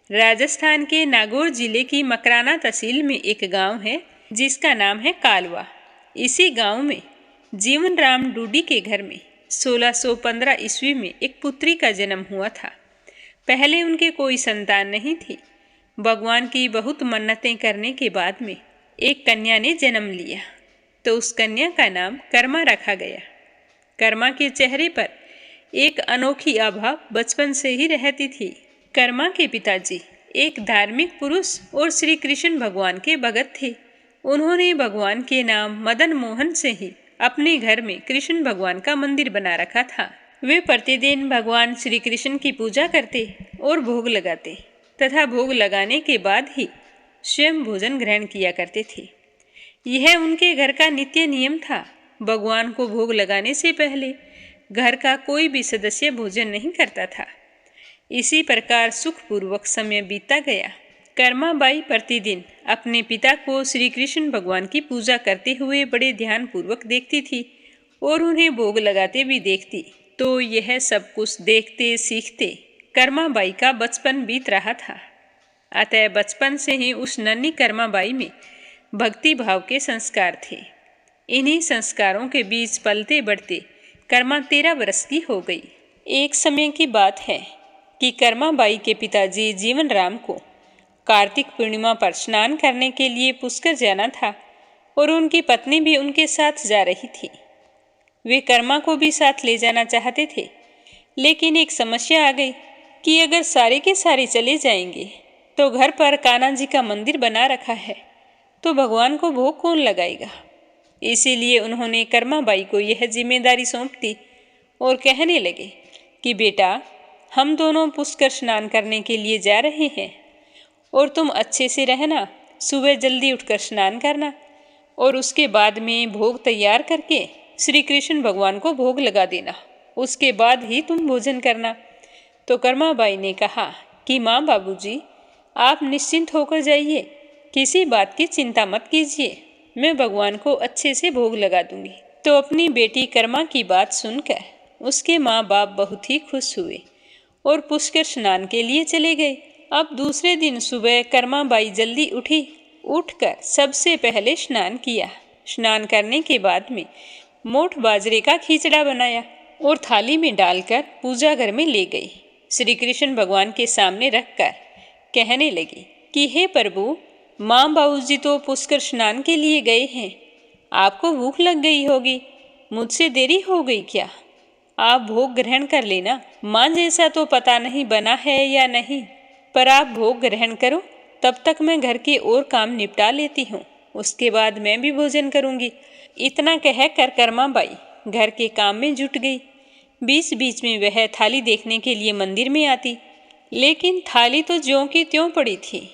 राजस्थान के नागौर जिले की मकराना तहसील में एक गांव है जिसका नाम है कालवा। इसी गांव में जीवन राम डूडी के घर में 1615 ईस्वी में एक पुत्री का जन्म हुआ था। पहले उनके कोई संतान नहीं थी। भगवान की बहुत मन्नतें करने के बाद में एक कन्या ने जन्म लिया तो उस कन्या का नाम कर्मा रखा गया। कर्मा के चेहरे पर एक अनोखी आभा बचपन से ही रहती थी। कर्मा के पिताजी एक धार्मिक पुरुष और श्री कृष्ण भगवान के भगत थे। उन्होंने भगवान के नाम मदन मोहन से ही अपने घर में कृष्ण भगवान का मंदिर बना रखा था। वे प्रतिदिन भगवान श्री कृष्ण की पूजा करते और भोग लगाते तथा भोग लगाने के बाद ही स्वयं भोजन ग्रहण किया करते थे। यह उनके घर का नित्य नियम था। भगवान को भोग लगाने से पहले घर का कोई भी सदस्य भोजन नहीं करता था। इसी प्रकार सुखपूर्वक समय बीतता गया। कर्माबाई प्रतिदिन अपने पिता को श्री कृष्ण भगवान की पूजा करते हुए बड़े ध्यानपूर्वक देखती थी और उन्हें भोग लगाते भी देखती। तो यह सब कुछ देखते सीखते कर्माबाई का बचपन बीत रहा था। अतः बचपन से ही उस नन्ही कर्माबाई में भक्ति भाव के संस्कार थे। इन्हीं संस्कारों के बीच पलते बढ़ते कर्मा 13 वर्ष की हो गई। एक समय की बात है कि कर्माबाई के पिताजी जीवन राम को कार्तिक पूर्णिमा पर स्नान करने के लिए पुष्कर जाना था और उनकी पत्नी भी उनके साथ जा रही थी। वे कर्मा को भी साथ ले जाना चाहते थे, लेकिन एक समस्या आ गई कि अगर सारे के सारे चले जाएंगे तो घर पर कान्हा जी का मंदिर बना रखा है तो भगवान को भोग कौन लगाएगा। इसीलिए उन्होंने कर्माबाई को यह जिम्मेदारी सौंप दी और कहने लगे कि बेटा, हम दोनों पुष्कर स्नान करने के लिए जा रहे हैं और तुम अच्छे से रहना, सुबह जल्दी उठकर स्नान करना और उसके बाद में भोग तैयार करके श्री कृष्ण भगवान को भोग लगा देना, उसके बाद ही तुम भोजन करना। तो कर्माबाई ने कहा कि माँ बाबूजी, आप निश्चिंत होकर जाइए, किसी बात की चिंता मत कीजिए, मैं भगवान को अच्छे से भोग लगा दूंगी। तो अपनी बेटी कर्मा की बात सुनकर उसके माँ बाप बहुत ही खुश हुए और पुष्कर स्नान के लिए चले गए। अब दूसरे दिन सुबह कर्माबाई जल्दी उठी। उठकर सबसे पहले स्नान किया। स्नान करने के बाद में मोठ बाजरे का खिचड़ा बनाया और थाली में डालकर पूजा घर में ले गई। श्री कृष्ण भगवान के सामने रखकर कहने लगी कि हे प्रभु, माँ बाबूजी तो पुष्कर स्नान के लिए गए हैं, आपको भूख लग गई होगी, मुझसे देरी हो गई क्या? आप भोग ग्रहण कर लेना। माँ जैसा तो पता नहीं बना है या नहीं, पर आप भोग ग्रहण करो, तब तक मैं घर के और काम निपटा लेती हूँ, उसके बाद मैं भी भोजन करूँगी। इतना कहकर कर्माबाई घर के काम में जुट गई। बीच बीच में वह थाली देखने के लिए मंदिर में आती, लेकिन थाली तो ज्यों की त्यों पड़ी थी।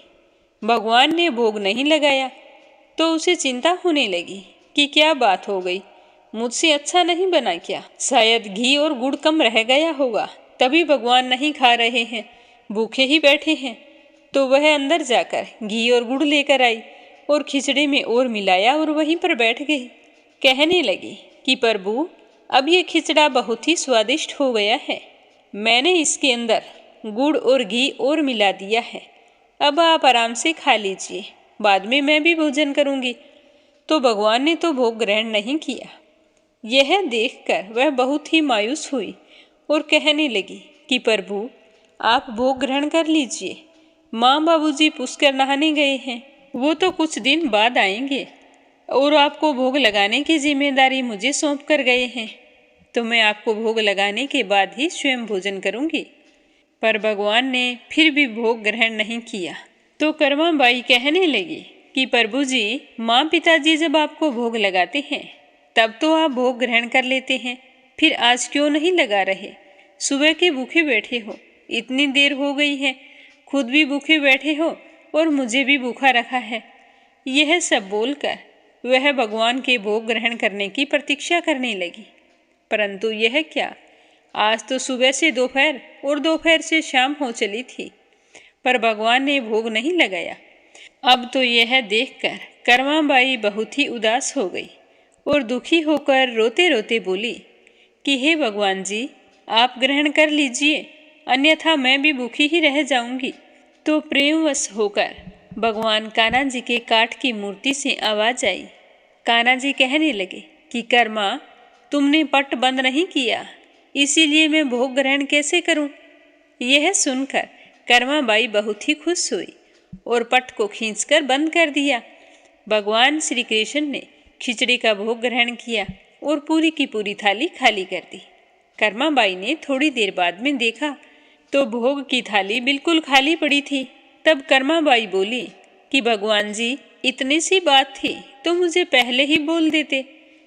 भगवान ने भोग नहीं लगाया तो उसे चिंता होने लगी कि क्या बात हो गई, मुझसे अच्छा नहीं बना क्या? शायद घी और गुड़ कम रह गया होगा, तभी भगवान नहीं खा रहे हैं, भूखे ही बैठे हैं। तो वह अंदर जाकर घी और गुड़ लेकर आई और खिचड़ी में और मिलाया और वहीं पर बैठ गई। कहने लगी कि प्रभु, अब ये खिचड़ा बहुत ही स्वादिष्ट हो गया है, मैंने इसके अंदर गुड़ और घी और मिला दिया है, अब आप आराम से खा लीजिए, बाद में मैं भी भोजन करूँगी। तो भगवान ने तो भोग ग्रहण नहीं किया। यह देखकर वह बहुत ही मायूस हुई और कहने लगी कि प्रभु, आप भोग ग्रहण कर लीजिए, माँ बाबूजी पुष्कर नहाने गए हैं, वो तो कुछ दिन बाद आएंगे और आपको भोग लगाने की जिम्मेदारी मुझे सौंप कर गए हैं, तो मैं आपको भोग लगाने के बाद ही स्वयं भोजन करूँगी। पर भगवान ने फिर भी भोग ग्रहण नहीं किया। तो कर्माबाई कहने लगी कि प्रभु जी, माँ पिताजी जब आपको भोग लगाते हैं तब तो आप भोग ग्रहण कर लेते हैं, फिर आज क्यों नहीं लगा रहे? सुबह के भूखे बैठे हो, इतनी देर हो गई है, खुद भी भूखे बैठे हो और मुझे भी भूखा रखा है। यह सब बोलकर वह भगवान के भोग ग्रहण करने की प्रतीक्षा करने लगी। परंतु यह क्या, आज तो सुबह से दोपहर और दोपहर से शाम हो चली थी, पर भगवान ने भोग नहीं लगाया। अब तो यह देखकर कर्माबाई बहुत ही उदास हो गई और दुखी होकर रोते रोते बोली कि हे भगवान जी, आप ग्रहण कर लीजिए, अन्यथा मैं भी भूखी ही रह जाऊंगी। तो प्रेमवश होकर भगवान कान्हा जी के काठ की मूर्ति से आवाज आई। कान्हा जी कहने लगे कि कर्मा, तुमने पट बंद नहीं किया, इसीलिए मैं भोग ग्रहण कैसे करूं? यह सुनकर कर्माबाई बहुत ही खुश हुई और पट को खींचकर बंद कर दिया। भगवान श्री कृष्ण ने खिचड़ी का भोग ग्रहण किया और पूरी की पूरी थाली खाली कर दी। कर्माबाई ने थोड़ी देर बाद में देखा तो भोग की थाली बिल्कुल खाली पड़ी थी। तब कर्माबाई बोली कि भगवान जी, इतनी सी बात थी तो मुझे पहले ही बोल देते।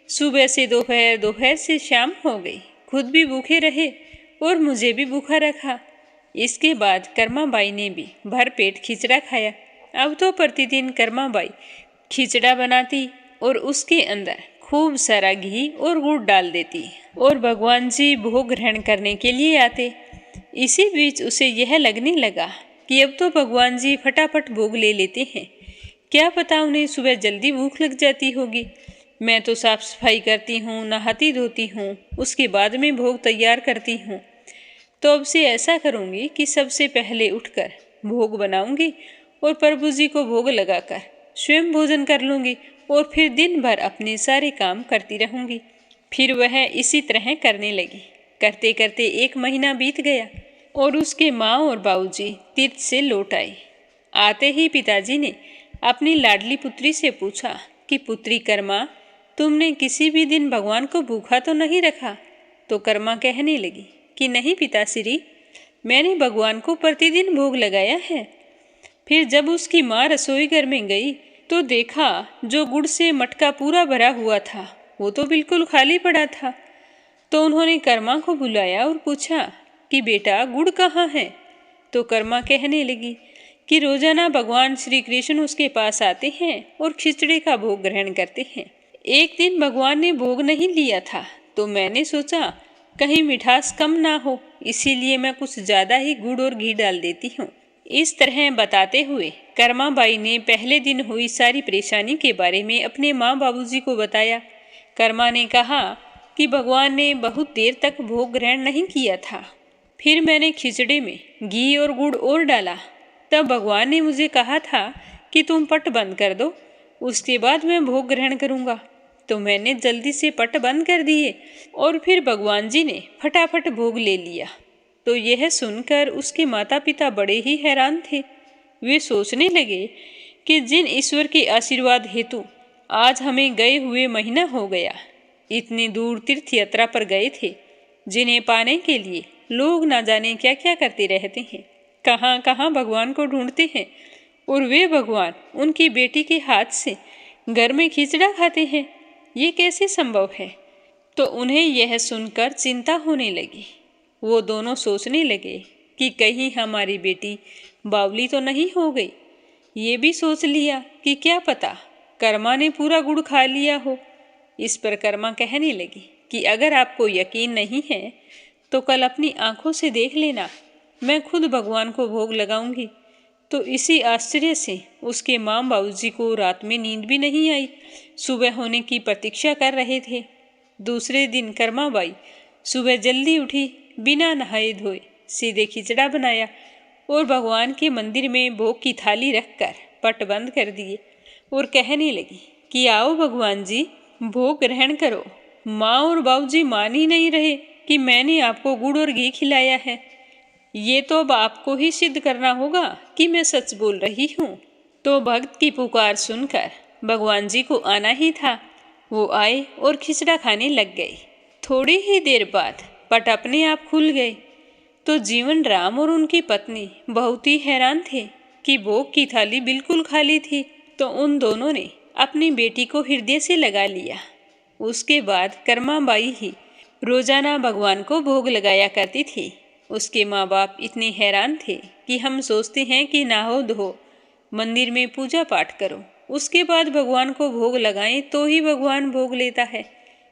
सुबह से दोपहर, दोपहर से शाम हो गई, खुद भी भूखे रहे और मुझे भी भूखा रखा। इसके बाद कर्माबाई ने भी भरपेट खिचड़ा खाया। अब तो प्रतिदिन कर्माबाई खिचड़ा बनाती और उसके अंदर खूब सारा घी और गुड़ डाल देती और भगवान जी भोग ग्रहण करने के लिए आते। इसी बीच उसे यह लगने लगा कि अब तो भगवान जी फटाफट भोग ले लेते हैं, क्या पता उन्हें सुबह जल्दी भूख लग जाती होगी। मैं तो साफ सफाई करती हूँ, नहाती धोती हूँ, उसके बाद में भोग तैयार करती हूँ। तो अब से ऐसा करूँगी कि सबसे पहले उठकर भोग बनाऊंगी और प्रभु जी को भोग लगाकर स्वयं भोजन कर लूँगी और फिर दिन भर अपने सारे काम करती रहूँगी। फिर वह इसी तरह करने लगी। करते करते 1 महीना बीत गया और उसके माँ और बाबूजी तीर्थ से लौट आए। आते ही पिताजी ने अपनी लाडली पुत्री से पूछा कि पुत्री कर्मा, तुमने किसी भी दिन भगवान को भूखा तो नहीं रखा? तो कर्मा कहने लगी कि नहीं पिताश्री, मैंने भगवान को प्रतिदिन भोग लगाया है। फिर जब उसकी माँ रसोई घर में गई तो देखा जो गुड़ से मटका पूरा भरा हुआ था वो तो बिल्कुल खाली पड़ा था। तो उन्होंने कर्मा को बुलाया और पूछा कि बेटा, गुड़ कहाँ है? तो कर्मा कहने लगी कि रोजाना भगवान श्री कृष्ण उसके पास आते हैं और खिचड़ी का भोग ग्रहण करते हैं। एक दिन भगवान ने भोग नहीं लिया था तो मैंने सोचा कहीं मिठास कम ना हो, इसीलिए मैं कुछ ज्यादा ही गुड़ और घी डाल देती हूँ। इस तरह बताते हुए कर्माबाई ने पहले दिन हुई सारी परेशानी के बारे में अपने माँ बाबूजी को बताया। कर्मा ने कहा कि भगवान ने बहुत देर तक भोग ग्रहण नहीं किया था। फिर मैंने खिचड़ी में घी और गुड़ और डाला। तब भगवान ने मुझे कहा था कि तुम पट बंद कर दो, उसके बाद मैं भोग ग्रहण करूँगा। तो मैंने जल्दी से पट बंद कर दिए और फिर भगवान जी ने फटाफट भोग ले लिया। तो यह सुनकर उसके माता पिता बड़े ही हैरान थे। वे सोचने लगे कि जिन ईश्वर के आशीर्वाद हेतु आज हमें गए हुए महीना हो गया, इतनी दूर तीर्थ यात्रा पर गए थे, जिन्हें पाने के लिए लोग ना जाने क्या क्या करते रहते हैं, कहाँ कहाँ भगवान को ढूंढते हैं, और वे भगवान उनकी बेटी के हाथ से घर में खिचड़ा खाते हैं। ये कैसे संभव है? तो उन्हें यह सुनकर चिंता होने लगी। वो दोनों सोचने लगे कि कहीं हमारी बेटी बावली तो नहीं हो गई। ये भी सोच लिया कि क्या पता कर्मा ने पूरा गुड़ खा लिया हो। इस पर कर्मा कहने लगी कि अगर आपको यकीन नहीं है तो कल अपनी आंखों से देख लेना, मैं खुद भगवान को भोग लगाऊंगी। तो इसी आश्चर्य से उसके माँ बाबूजी को रात में नींद भी नहीं आई, सुबह होने की प्रतीक्षा कर रहे थे। दूसरे दिन कर्माबाई सुबह जल्दी उठी, बिना नहाए धोए सीधे खिचड़ा बनाया और भगवान के मंदिर में भोग की थाली रखकर पट बंद कर दिए और कहने लगी कि आओ भगवान जी, भोग ग्रहण करो। माँ और बाबूजी मान ही नहीं रहे कि मैंने आपको गुड़ और घी खिलाया है। ये तो अब आपको ही सिद्ध करना होगा कि मैं सच बोल रही हूँ। तो भक्त की पुकार सुनकर भगवान जी को आना ही था। वो आए और खिचड़ा खाने लग गए। थोड़ी ही देर बाद पट अपने आप खुल गए। तो जीवन राम और उनकी पत्नी बहुत ही हैरान थे कि भोग की थाली बिल्कुल खाली थी। तो उन दोनों ने अपनी बेटी को हृदय से लगा लिया। उसके बाद कर्माबाई ही रोजाना भगवान को भोग लगाया करती थी। उसके माँ बाप इतने हैरान थे कि हम सोचते हैं कि नहाओ धो, मंदिर में पूजा पाठ करो, उसके बाद भगवान को भोग लगाएं तो ही भगवान भोग लेता है।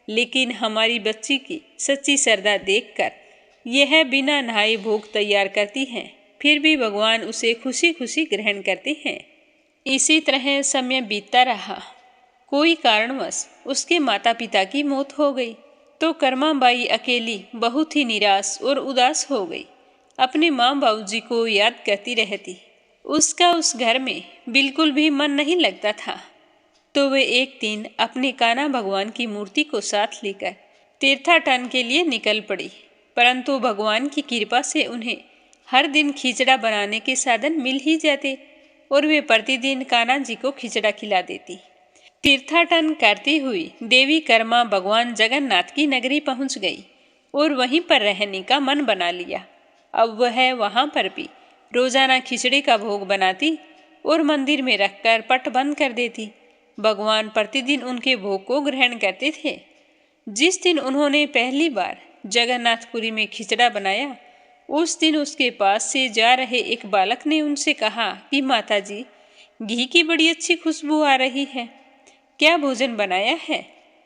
लेकिन हमारी बच्ची की सच्ची श्रद्धा देखकर यह बिना नहाए भोग तैयार करती हैं, फिर भी भगवान उसे खुशी खुशी ग्रहण करते हैं। इसी तरह समय बीतता रहा। कोई कारणवश उसके माता पिता की मौत हो गई तो कर्माबाई अकेली बहुत ही निराश और उदास हो गई। अपने माँ बाबूजी को याद करती रहती। उसका उस घर में बिल्कुल भी मन नहीं लगता था। तो वे एक दिन अपने कान्हा भगवान की मूर्ति को साथ लेकर तीर्थाटन के लिए निकल पड़ी। परंतु भगवान की कृपा से उन्हें हर दिन खिचड़ा बनाने के साधन मिल ही जाते और वे प्रतिदिन कान्हा जी को खिचड़ा खिला देती। तीर्थाटन करती हुई देवी कर्मा भगवान जगन्नाथ की नगरी पहुंच गई और वहीं पर रहने का मन बना लिया। अब वह वहां पर भी रोजाना खिचड़ी का भोग बनाती और मंदिर में रखकर पट बंद कर देती। भगवान प्रतिदिन उनके भोग को ग्रहण करते थे। जिस दिन उन्होंने पहली बार जगन्नाथपुरी में खिचड़ा बनाया, उस दिन उसके पास से जा रहे एक बालक ने उनसे कहा कि माताजी, घी की बड़ी अच्छी खुशबू आ रही है, क्या भोजन बनाया है?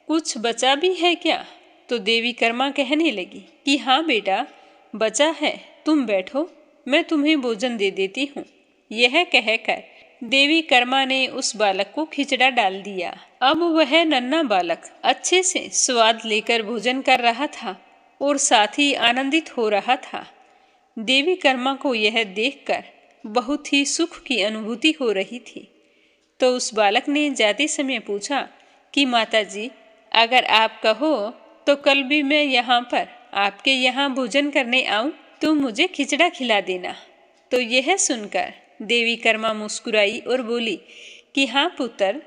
कुछ बचा भी है क्या? तो देवी कर्मा कहने लगी कि हाँ बेटा, बचा है, तुम बैठो, मैं तुम्हें भोजन दे देती हूँ। यह कहकर देवी कर्मा ने उस बालक को खिचड़ा डाल दिया। अब वह नन्हा बालक अच्छे से स्वाद लेकर भोजन कर रहा था और साथ ही आनंदित हो रहा था। देवी कर्मा को यह देखकर बहुत ही सुख की अनुभूति हो रही थी। तो उस बालक ने जाते समय पूछा कि माताजी, अगर आप कहो तो कल भी मैं यहाँ पर आपके यहाँ भोजन करने आऊँ तो मुझे खिचड़ा खिला देना। तो यह सुनकर देवी कर्मा मुस्कुराई और बोली कि हाँ पुत्र,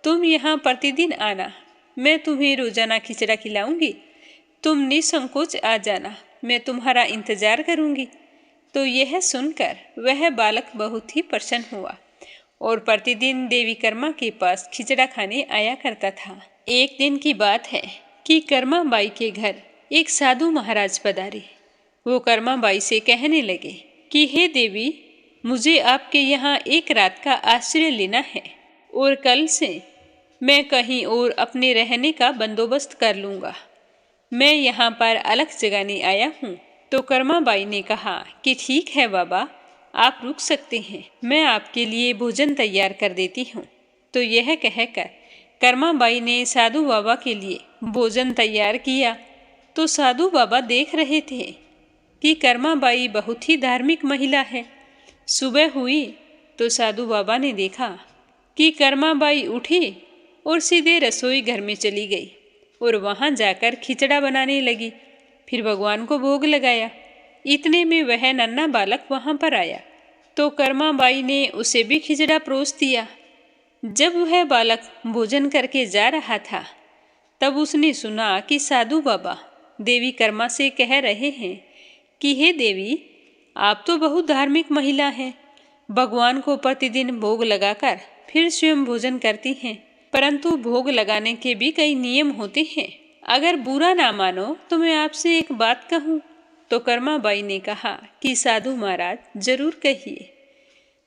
तुम यहाँ प्रतिदिन आना, मैं तुम्हें रोजाना खिचड़ा खिलाऊंगी। तुम निसंकोच आ जाना, मैं तुम्हारा इंतजार करूंगी। तो यह सुनकर वह बालक बहुत ही प्रसन्न हुआ और प्रतिदिन देवी कर्मा के पास खिचड़ा खाने आया करता था। एक दिन की बात है कि कर्माबाई के घर एक साधु महाराज पधारे। वो कर्माबाई से कहने लगे कि हे देवी, मुझे आपके यहाँ एक रात का आश्रय लेना है और कल से मैं कहीं और अपने रहने का बंदोबस्त कर लूँगा। मैं यहाँ पर अलग जगाने आया हूँ। तो कर्माबाई ने कहा कि ठीक है बाबा, आप रुक सकते हैं, मैं आपके लिए भोजन तैयार कर देती हूँ। तो यह कहकर कर्माबाई ने साधु बाबा के लिए भोजन तैयार किया। तो साधु बाबा देख रहे थे कि कर्माबाई बहुत ही धार्मिक महिला है। सुबह हुई तो साधु बाबा ने देखा कि कर्माबाई उठी और सीधे रसोई घर में चली गई और वहां जाकर खिचड़ा बनाने लगी। फिर भगवान को भोग लगाया। इतने में वह नन्हा बालक वहां पर आया तो कर्माबाई ने उसे भी खिचड़ा परोस दिया। जब वह बालक भोजन करके जा रहा था तब उसने सुना कि साधु बाबा देवी कर्मा से कह रहे हैं कि हे देवी, आप तो बहुत धार्मिक महिला हैं, भगवान को प्रतिदिन भोग लगाकर फिर स्वयं भोजन करती हैं, परंतु भोग लगाने के भी कई नियम होते हैं। अगर बुरा ना मानो तो मैं आपसे एक बात कहूँ। तो कर्माबाई ने कहा कि साधु महाराज, जरूर कहिए।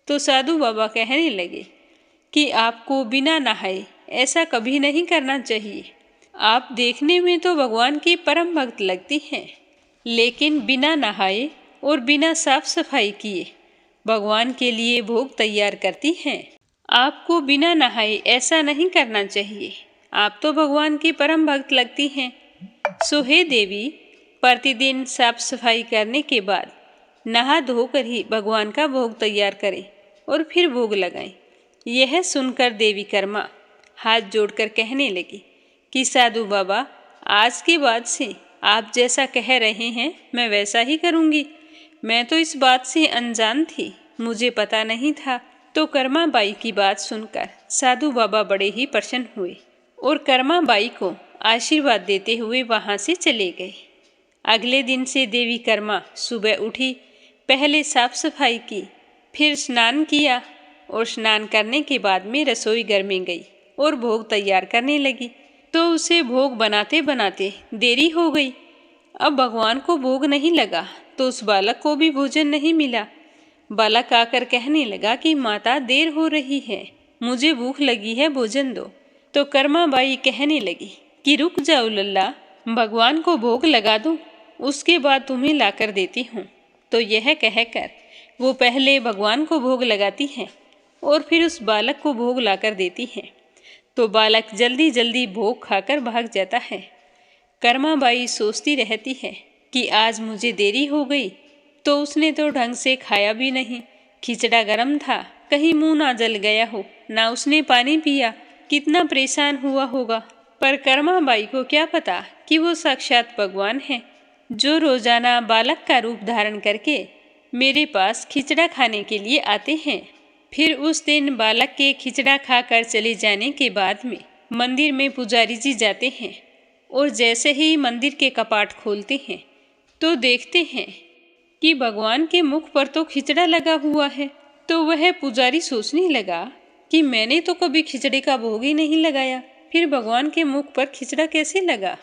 तो साधु बाबा कहने लगे कि आपको बिना नहाए ऐसा कभी नहीं करना चाहिए। आप देखने में तो भगवान की परम भक्त लगती हैं, लेकिन बिना नहाए और बिना साफ सफाई किए भगवान के लिए भोग तैयार करती हैं। आपको बिना नहाए ऐसा नहीं करना चाहिए। आप तो भगवान की परम भक्त लगती हैं। सो हे देवी, प्रतिदिन साफ सफाई करने के बाद नहा धोकर ही भगवान का भोग तैयार करें और फिर भोग लगाएं। यह सुनकर देवी कर्मा हाथ जोड़कर कहने लगी कि साधु बाबा, आज के बाद से आप जैसा कह रहे हैं मैं वैसा ही करूंगी। मैं तो इस बात से अनजान थी, मुझे पता नहीं था। तो कर्माबाई की बात सुनकर साधु बाबा बड़े ही प्रसन्न हुए और कर्माबाई को आशीर्वाद देते हुए वहां से चले गए। अगले दिन से देवी कर्मा सुबह उठी, पहले साफ सफाई की, फिर स्नान किया और स्नान करने के बाद में रसोई घर में गई और भोग तैयार करने लगी। तो उसे भोग बनाते बनाते देरी हो गई। अब भगवान को भोग नहीं लगा तो उस बालक को भी भोजन नहीं मिला। बालक आकर कहने लगा कि माता, देर हो रही है, मुझे भूख लगी है, भोजन दो। तो कर्माबाई कहने लगी कि रुक जाओ लल्ला, भगवान को भोग लगा दूं उसके बाद तुम्हें लाकर देती हूँ। तो यह कहकर वो पहले भगवान को भोग लगाती है और फिर उस बालक को भोग लाकर देती है। तो बालक जल्दी जल्दी भोग खाकर भाग जाता है। कर्माबाई सोचती रहती है कि आज मुझे देरी हो गई, तो उसने तो ढंग से खाया भी नहीं, खिचड़ा गर्म था, कहीं मुंह ना जल गया हो, ना उसने पानी पिया, कितना परेशान हुआ होगा। पर कर्माबाई को क्या पता कि वो साक्षात भगवान है, जो रोजाना बालक का रूप धारण करके मेरे पास खिचड़ा खाने के लिए आते हैं। फिर उस दिन बालक के खिचड़ा खाकर चले जाने के बाद में मंदिर में पुजारी जी जाते हैं और जैसे ही मंदिर के कपाट खोलते हैं तो देखते हैं कि भगवान के मुख पर तो खिचड़ा लगा हुआ है। तो वह पुजारी सोचने लगा कि मैंने तो कभी खिचड़े का भोग ही नहीं लगाया, फिर भगवान के मुख पर खिचड़ा कैसे लगा।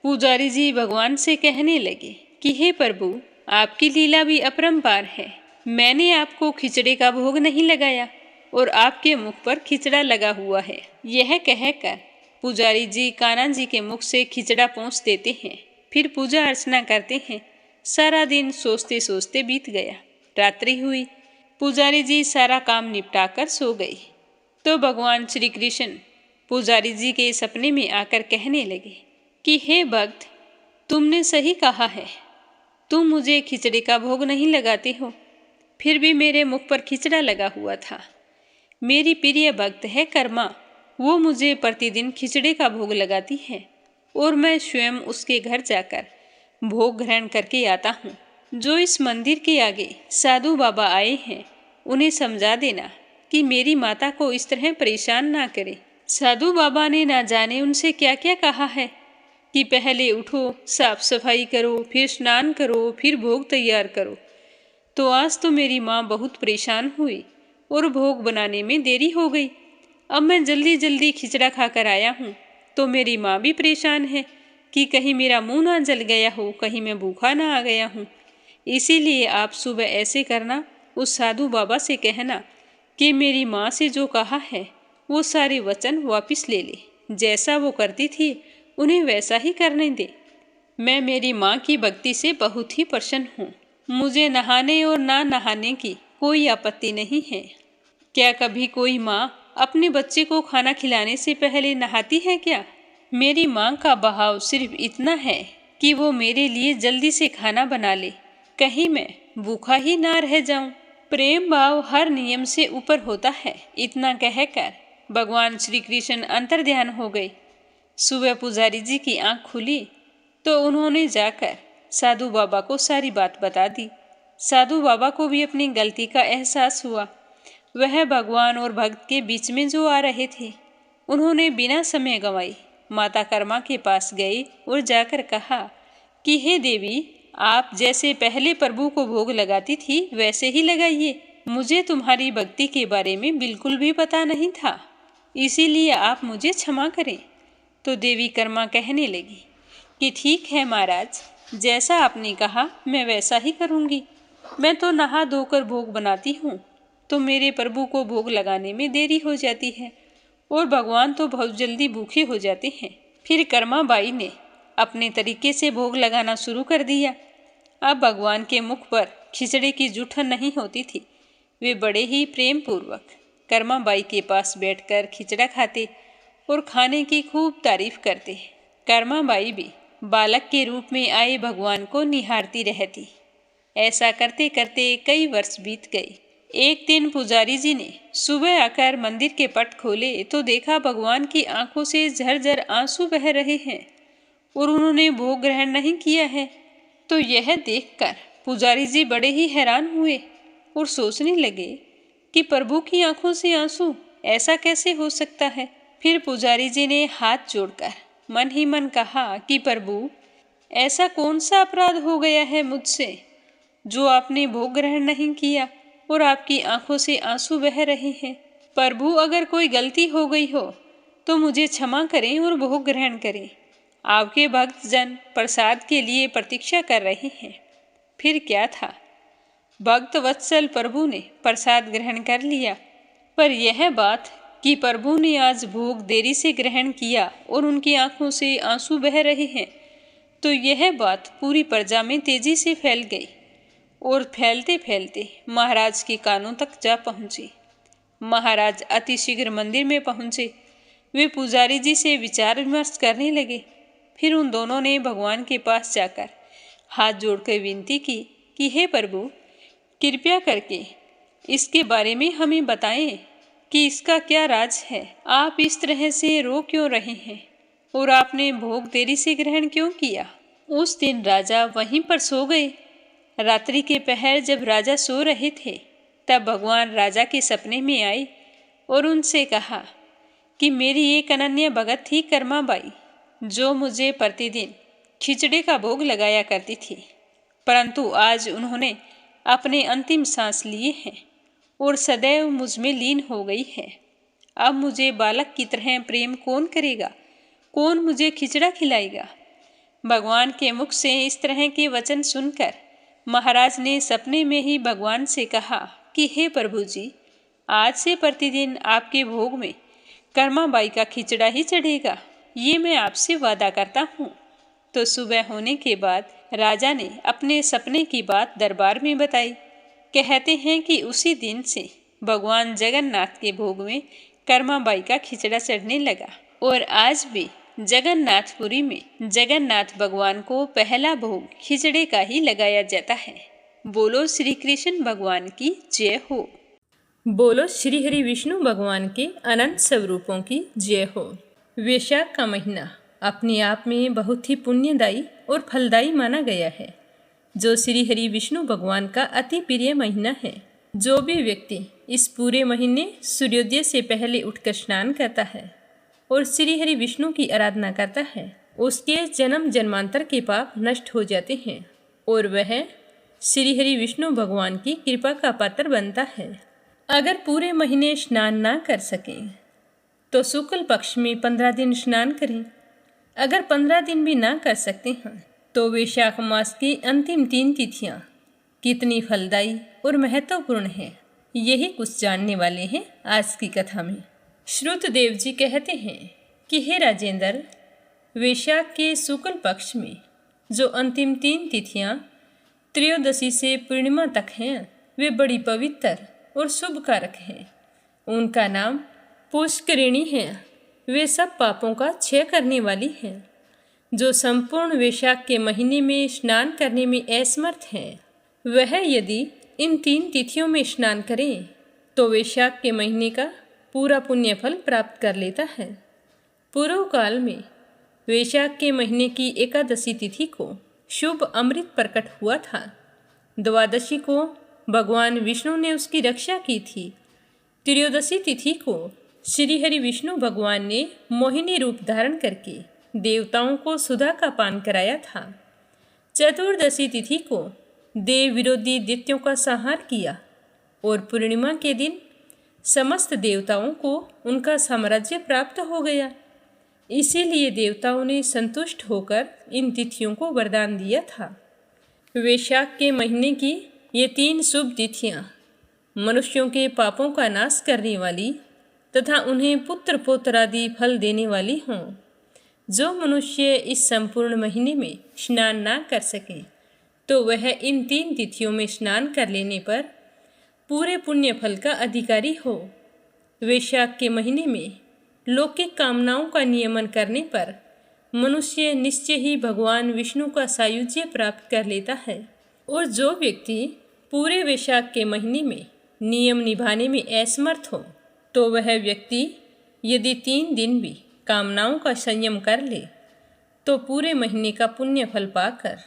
पुजारी जी भगवान से कहने लगे कि हे प्रभु, आपकी लीला भी अपरंपार है। मैंने आपको खिचड़े का भोग नहीं लगाया और आपके मुख पर खिचड़ा लगा हुआ है। यह कहकर पुजारी जी कान्हा जी के मुख से खिचड़ा पोंछ देते हैं। फिर पूजा अर्चना करते हैं। सारा दिन सोचते सोचते बीत गया। रात्रि हुई। पुजारी जी सारा काम निपटाकर सो गए। तो भगवान श्री कृष्ण पुजारी जी के सपने में आकर कहने लगे कि हे भक्त, तुमने सही कहा है, तुम मुझे खिचड़े का भोग नहीं लगाते हो, फिर भी मेरे मुख पर खिचड़ा लगा हुआ था। मेरी प्रिय भक्त है कर्मा, वो मुझे प्रतिदिन खिचड़े का भोग लगाती है और मैं स्वयं उसके घर जाकर भोग ग्रहण करके आता हूँ। जो इस मंदिर के आगे साधु बाबा आए हैं, उन्हें समझा देना कि मेरी माता को इस तरह परेशान ना करे। साधु बाबा ने ना जाने उनसे क्या क्या कहा है कि पहले उठो, साफ सफाई करो, फिर स्नान करो, फिर भोग तैयार करो। तो आज तो मेरी माँ बहुत परेशान हुई और भोग बनाने में देरी हो गई। अब मैं जल्दी जल्दी खिचड़ा खाकर आया हूँ, तो मेरी माँ भी परेशान है कि कहीं मेरा मुंह ना जल गया हो, कहीं मैं भूखा ना आ गया हूँ। इसीलिए आप सुबह ऐसे करना, उस साधु बाबा से कहना कि मेरी माँ से जो कहा है वो सारे वचन वापस ले ले। जैसा वो करती थी उन्हें वैसा ही करने दे। मैं मेरी माँ की भक्ति से बहुत ही प्रसन्न हूँ। मुझे नहाने और ना नहाने की कोई आपत्ति नहीं है। क्या कभी कोई माँ अपने बच्चे को खाना खिलाने से पहले नहाती है क्या? मेरी माँ का बहाव सिर्फ इतना है कि वो मेरे लिए जल्दी से खाना बना ले, कहीं मैं भूखा ही ना रह जाऊं। प्रेम भाव हर नियम से ऊपर होता है। इतना कहकर भगवान श्री कृष्ण अंतर्ध्यान हो गए। सुबह पुजारी जी की आंख खुली तो उन्होंने जाकर साधु बाबा को सारी बात बता दी। साधु बाबा को भी अपनी गलती का एहसास हुआ। वह भगवान और भक्त के बीच में जो आ रहे थे, उन्होंने बिना समय गंवाए माता कर्मा के पास गए और जाकर कहा कि हे देवी, आप जैसे पहले प्रभु को भोग लगाती थी वैसे ही लगाइए। मुझे तुम्हारी भक्ति के बारे में बिल्कुल भी पता नहीं था, इसीलिए आप मुझे क्षमा करें। तो देवी कर्मा कहने लगी कि ठीक है महाराज, जैसा आपने कहा मैं वैसा ही करूँगी। मैं तो नहा धोकर भोग बनाती हूँ, तो मेरे प्रभु को भोग लगाने में देरी हो जाती है और भगवान तो बहुत जल्दी भूखे हो जाते हैं। फिर कर्मा बाई ने अपने तरीके से भोग लगाना शुरू कर दिया। अब भगवान के मुख पर खिचड़े की जूठन नहीं होती थी। वे बड़े ही प्रेम पूर्वक कर्मा बाई के पास बैठकर खिचड़ा खाते और खाने की खूब तारीफ करते। कर्मा बाई भी बालक के रूप में आए भगवान को निहारती रहती। ऐसा करते करते कई वर्ष बीत गए। एक दिन पुजारी जी ने सुबह आकर मंदिर के पट खोले तो देखा भगवान की आंखों से झरझर आंसू बह रहे हैं और उन्होंने भोग ग्रहण नहीं किया है। तो यह देखकर पुजारी जी बड़े ही हैरान हुए और सोचने लगे कि प्रभु की आंखों से आंसू, ऐसा कैसे हो सकता है। फिर पुजारी जी ने हाथ जोड़कर मन ही मन कहा कि प्रभु, ऐसा कौन सा अपराध हो गया है मुझसे जो आपने भोग ग्रहण नहीं किया और आपकी आंखों से आंसू बह रहे हैं। प्रभु, अगर कोई गलती हो गई हो तो मुझे क्षमा करें और भोग ग्रहण करें। आपके भक्त जन प्रसाद के लिए प्रतीक्षा कर रहे हैं। फिर क्या था, भक्त वत्सल प्रभु ने प्रसाद ग्रहण कर लिया। पर यह बात कि प्रभु ने आज भोग देरी से ग्रहण किया और उनकी आंखों से आंसू बह रहे हैं, तो यह बात पूरी प्रजा में तेजी से फैल गई और फैलते फैलते महाराज के कानों तक जा पहुंची। महाराज अतिशीघ्र मंदिर में पहुंचे। वे पुजारी जी से विचार विमर्श करने लगे। फिर उन दोनों ने भगवान के पास जाकर हाथ जोड़कर विनती की कि हे प्रभु, कृपया करके इसके बारे में हमें बताएं कि इसका क्या राज है। आप इस तरह से रो क्यों रहे हैं और आपने भोग देरी से ग्रहण क्यों किया। उस दिन राजा वहीं पर सो गए। रात्रि के पहर जब राजा सो रहे थे, तब भगवान राजा के सपने में आए और उनसे कहा कि मेरी एक अनन्या भगत थी कर्माबाई, जो मुझे प्रतिदिन खिचड़े का भोग लगाया करती थी, परंतु आज उन्होंने अपने अंतिम सांस लिए हैं और सदैव मुझ में लीन हो गई है। अब मुझे बालक की तरह प्रेम कौन करेगा, कौन मुझे खिचड़ा खिलाएगा। भगवान के मुख से इस तरह के वचन सुनकर महाराज ने सपने में ही भगवान से कहा कि हे प्रभु जी, आज से प्रतिदिन आपके भोग में कर्माबाई का खिचड़ा ही चढ़ेगा, ये मैं आपसे वादा करता हूँ। तो सुबह होने के बाद राजा ने अपने सपने की बात दरबार में बताई। कहते हैं कि उसी दिन से भगवान जगन्नाथ के भोग में कर्माबाई का खिचड़ा चढ़ने लगा और आज भी जगन्नाथपुरी में जगन्नाथ भगवान को पहला भोग खिचड़े का ही लगाया जाता है। बोलो श्री कृष्ण भगवान की जय हो। बोलो श्री हरि विष्णु भगवान के अनंत स्वरूपों की जय हो। वैशाख का महीना अपने आप में बहुत ही पुण्यदायी और फलदायी माना गया है, जो श्री हरि विष्णु भगवान का अति प्रिय महीना है। जो भी व्यक्ति इस पूरे महीने सूर्योदय से पहले उठकर स्नान करता है और श्री हरि विष्णु की आराधना करता है, उसके जन्म जन्मांतर के पाप नष्ट हो जाते हैं और वह श्री हरि विष्णु भगवान की कृपा का पात्र बनता है। अगर पूरे महीने स्नान ना कर सकें तो शुक्ल पक्ष में 15 दिन स्नान करें। अगर 15 दिन भी ना कर सकते हैं तो वैशाख मास की अंतिम 3 तिथियां कितनी फलदायी और महत्वपूर्ण हैं, यही कुछ जानने वाले हैं आज की कथा में। श्रुतदेव जी कहते हैं कि हे राजेंद्र, वैशाख के शुक्ल पक्ष में जो अंतिम 3 तिथियां त्रयोदशी से पूर्णिमा तक हैं, वे बड़ी पवित्र और शुभ कारक हैं। उनका नाम पुष्करिणी है। वे सब पापों का क्षय करने वाली हैं। जो संपूर्ण वैशाख के महीने में स्नान करने में असमर्थ हैं, वह यदि इन 3 तिथियों में स्नान करें तो वैशाख के महीने का पूरा पुण्य फल प्राप्त कर लेता है। पूर्व काल में वैशाख के महीने की एकादशी तिथि को शुभ अमृत प्रकट हुआ था। द्वादशी को भगवान विष्णु ने उसकी रक्षा की थी। त्रयोदशी तिथि को श्री हरि विष्णु भगवान ने मोहिनी रूप धारण करके देवताओं को सुधा का पान कराया था। चतुर्दशी तिथि को देव विरोधी दैत्यों का संहार किया और पूर्णिमा के दिन समस्त देवताओं को उनका साम्राज्य प्राप्त हो गया। इसीलिए देवताओं ने संतुष्ट होकर इन तिथियों को वरदान दिया था। वैशाख के महीने की ये 3 शुभ तिथियां मनुष्यों के पापों का नाश करने वाली तथा उन्हें पुत्र पौत्र आदि फल देने वाली हों। जो मनुष्य इस संपूर्ण महीने में स्नान ना कर सके तो वह इन 3 तिथियों में स्नान कर लेने पर पूरे पुण्य फल का अधिकारी हो। वैशाख के महीने में लौकिक कामनाओं का नियमन करने पर मनुष्य निश्चय ही भगवान विष्णु का सायुज्य प्राप्त कर लेता है। और जो व्यक्ति पूरे वैशाख के महीने में नियम निभाने में असमर्थ हो तो वह व्यक्ति यदि 3 दिन भी कामनाओं का संयम कर ले तो पूरे महीने का पुण्य फल पाकर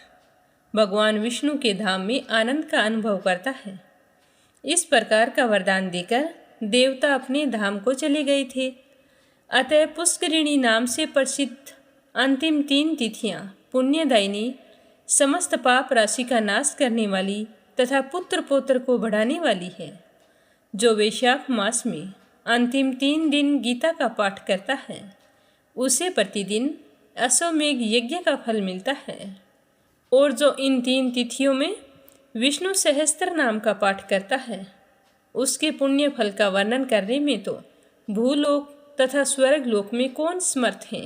भगवान विष्णु के धाम में आनंद का अनुभव करता है। इस प्रकार का वरदान देकर देवता अपने धाम को चले गए थे। अतः पुष्करिणी नाम से प्रसिद्ध अंतिम 3 तिथियां पुण्यदायिनी, समस्त पाप राशि का नाश करने वाली तथा पुत्र पौत्र को बढ़ाने वाली है। जो वैशाख मास में अंतिम 3 दिन गीता का पाठ करता है, उसे प्रतिदिन अश्वमेघ यज्ञ का फल मिलता है। और जो इन 3 तिथियों में विष्णु सहस्त्र नाम का पाठ करता है, उसके पुण्य फल का वर्णन करने में तो भूलोक तथा स्वर्ग लोक में कौन समर्थ है।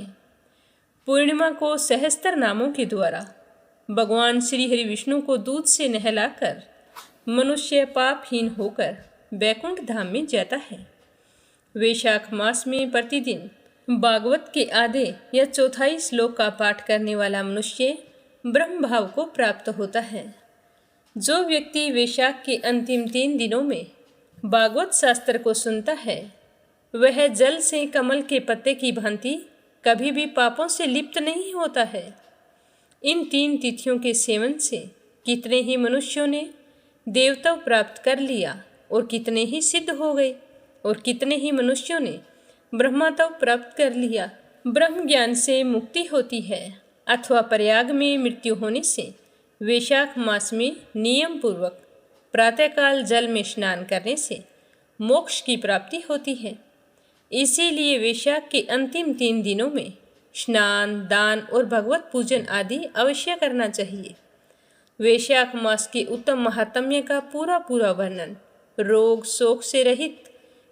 पूर्णिमा को सहस्त्र नामों के द्वारा भगवान श्री हरि विष्णु को दूध से नहलाकर मनुष्य पापहीन होकर वैकुंठ धाम में जाता है। वैशाख मास में प्रतिदिन भागवत के आधे या चौथाई श्लोक का पाठ करने वाला मनुष्य ब्रह्म भाव को प्राप्त होता है। जो व्यक्ति वैशाख के अंतिम 3 दिनों में भागवत शास्त्र को सुनता है, वह जल से कमल के पत्ते की भांति कभी भी पापों से लिप्त नहीं होता है। इन 3 तिथियों के सेवन से कितने ही मनुष्यों ने देवत्व प्राप्त कर लिया और कितने ही सिद्ध हो गए और कितने ही मनुष्यों ने ब्रह्मत्व प्राप्त कर लिया। ब्रह्म ज्ञान से मुक्ति होती है अथवा प्रयाग में मृत्यु होने से वैशाख मास में नियम पूर्वक प्रातःकाल जल में स्नान करने से मोक्ष की प्राप्ति होती है। इसीलिए वैशाख के अंतिम 3 दिनों में स्नान, दान और भगवत पूजन आदि अवश्य करना चाहिए। वैशाख मास के उत्तम महात्म्य का पूरा वर्णन रोग शोक से रहित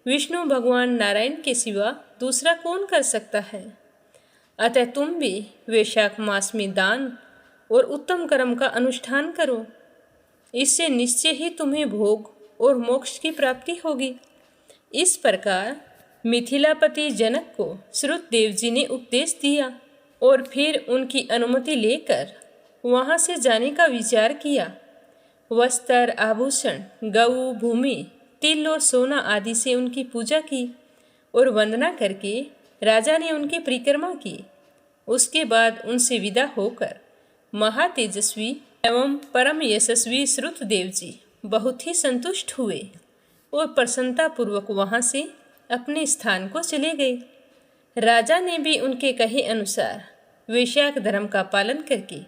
विष्णु भगवान नारायण के सिवा दूसरा कौन कर सकता है। अतः तुम भी वैशाख मास में दान और उत्तम कर्म का अनुष्ठान करो। इससे निश्चय ही तुम्हें भोग और मोक्ष की प्राप्ति होगी। इस प्रकार मिथिलापति जनक को श्रुतदेव जी ने उपदेश दिया और फिर उनकी अनुमति लेकर वहाँ से जाने का विचार किया। वस्त्र, आभूषण, गऊ, भूमि, तिल और सोना आदि से उनकी पूजा की और वंदना करके राजा ने उनकी परिक्रमा की। उसके बाद उनसे विदा होकर महातेजस्वी एवं परम यशस्वी श्रुतदेव जी बहुत ही संतुष्ट हुए और प्रसन्नतापूर्वक वहाँ से अपने स्थान को चले गए। राजा ने भी उनके कहे अनुसार वैशाख धर्म का पालन करके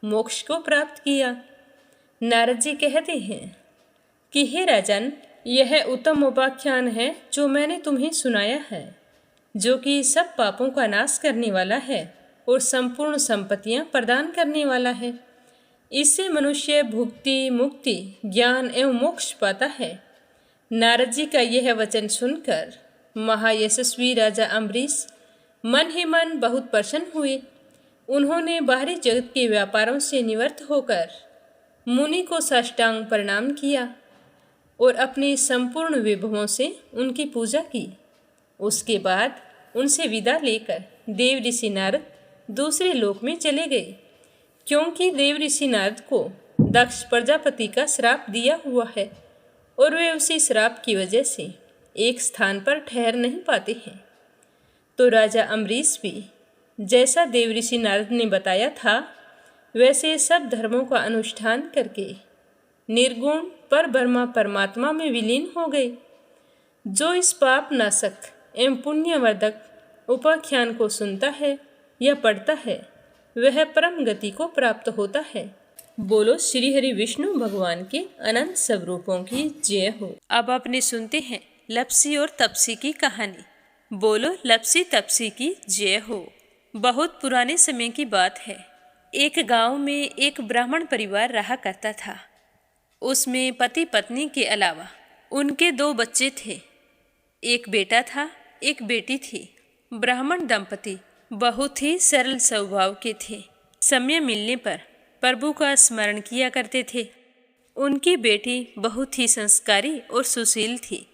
मोक्ष को प्राप्त किया। नारद जी कहते हैं कि हे राजन, यह उत्तम उपाख्यान है जो मैंने तुम्हें सुनाया है, जो कि सब पापों का नाश करने वाला है और संपूर्ण संपत्तियां प्रदान करने वाला है। इससे मनुष्य भुक्ति, मुक्ति, ज्ञान एवं मोक्ष पाता है। नारद जी का यह वचन सुनकर महायशस्वी राजा अम्बरीश मन ही मन बहुत प्रसन्न हुए। उन्होंने बाहरी जगत के व्यापारों से निवृत्त होकर मुनि को साष्टांग प्रणाम किया और अपने संपूर्ण विभवों से उनकी पूजा की। उसके बाद उनसे विदा लेकर देव ऋषि नारद दूसरे लोक में चले गए, क्योंकि देव ऋषि नारद को दक्ष प्रजापति का श्राप दिया हुआ है और वे उसी श्राप की वजह से एक स्थान पर ठहर नहीं पाते हैं। तो राजा अम्बरीश भी जैसा देव ऋषि नारद ने बताया था वैसे सब धर्मों का अनुष्ठान करके निर्गुण पर ब्रह्मा परमात्मा में विलीन हो गए। जो इस पाप नाशक एवं पुण्यवर्धक उपाख्यान को सुनता है या पढ़ता है वह परम गति को प्राप्त होता है। बोलो श्री हरि विष्णु भगवान के अनंत स्वरूपों की जय हो। अब आपने सुनते हैं लपसी और तपसी की कहानी। बोलो लपसी तपसी की जय हो। बहुत पुराने समय की बात है। एक गांव में एक ब्राह्मण परिवार रहा करता था। उसमें पति पत्नी के अलावा उनके 2 बच्चे थे। एक बेटा था, एक बेटी थी। ब्राह्मण दंपति बहुत ही सरल स्वभाव के थे। समय मिलने पर प्रभु का स्मरण किया करते थे। उनकी बेटी बहुत ही संस्कारी और सुशील थी,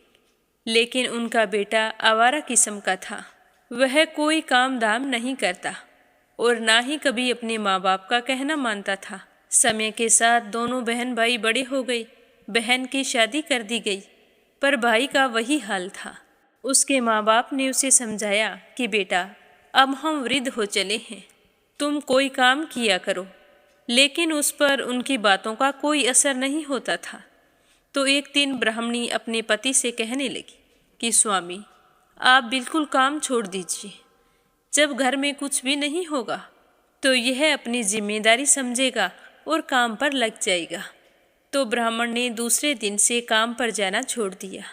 लेकिन उनका बेटा आवारा किस्म का था। वह कोई काम धाम नहीं करता और ना ही कभी अपने माँ बाप का कहना मानता था। समय के साथ दोनों बहन भाई बड़े हो गए। बहन की शादी कर दी गई, पर भाई का वही हाल था। उसके माँ बाप ने उसे समझाया कि बेटा, अब हम वृद्ध हो चले हैं, तुम कोई काम किया करो, लेकिन उस पर उनकी बातों का कोई असर नहीं होता था। तो एक दिन ब्राह्मणी अपने पति से कहने लगी कि स्वामी, आप बिल्कुल काम छोड़ दीजिए। जब घर में कुछ भी नहीं होगा तो यह अपनी जिम्मेदारी समझेगा और काम पर लग जाएगा। तो ब्राह्मण ने दूसरे दिन से काम पर जाना छोड़ दिया।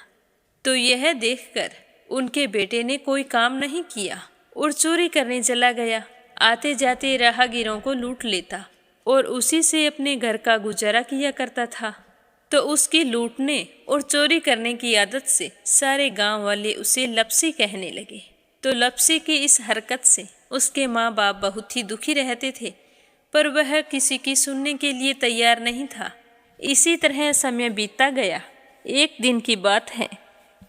तो यह देखकर उनके बेटे ने कोई काम नहीं किया और चोरी करने चला गया। आते जाते राहगीरों को लूट लेता और उसी से अपने घर का गुजारा किया करता था। तो उसकी लूटने और चोरी करने की आदत से सारे गांव वाले उसे लपसी कहने लगे। तो लपसी की इस हरकत से उसके माँ बाप बहुत ही दुखी रहते थे, पर वह किसी की सुनने के लिए तैयार नहीं था। इसी तरह समय बीतता गया। एक दिन की बात है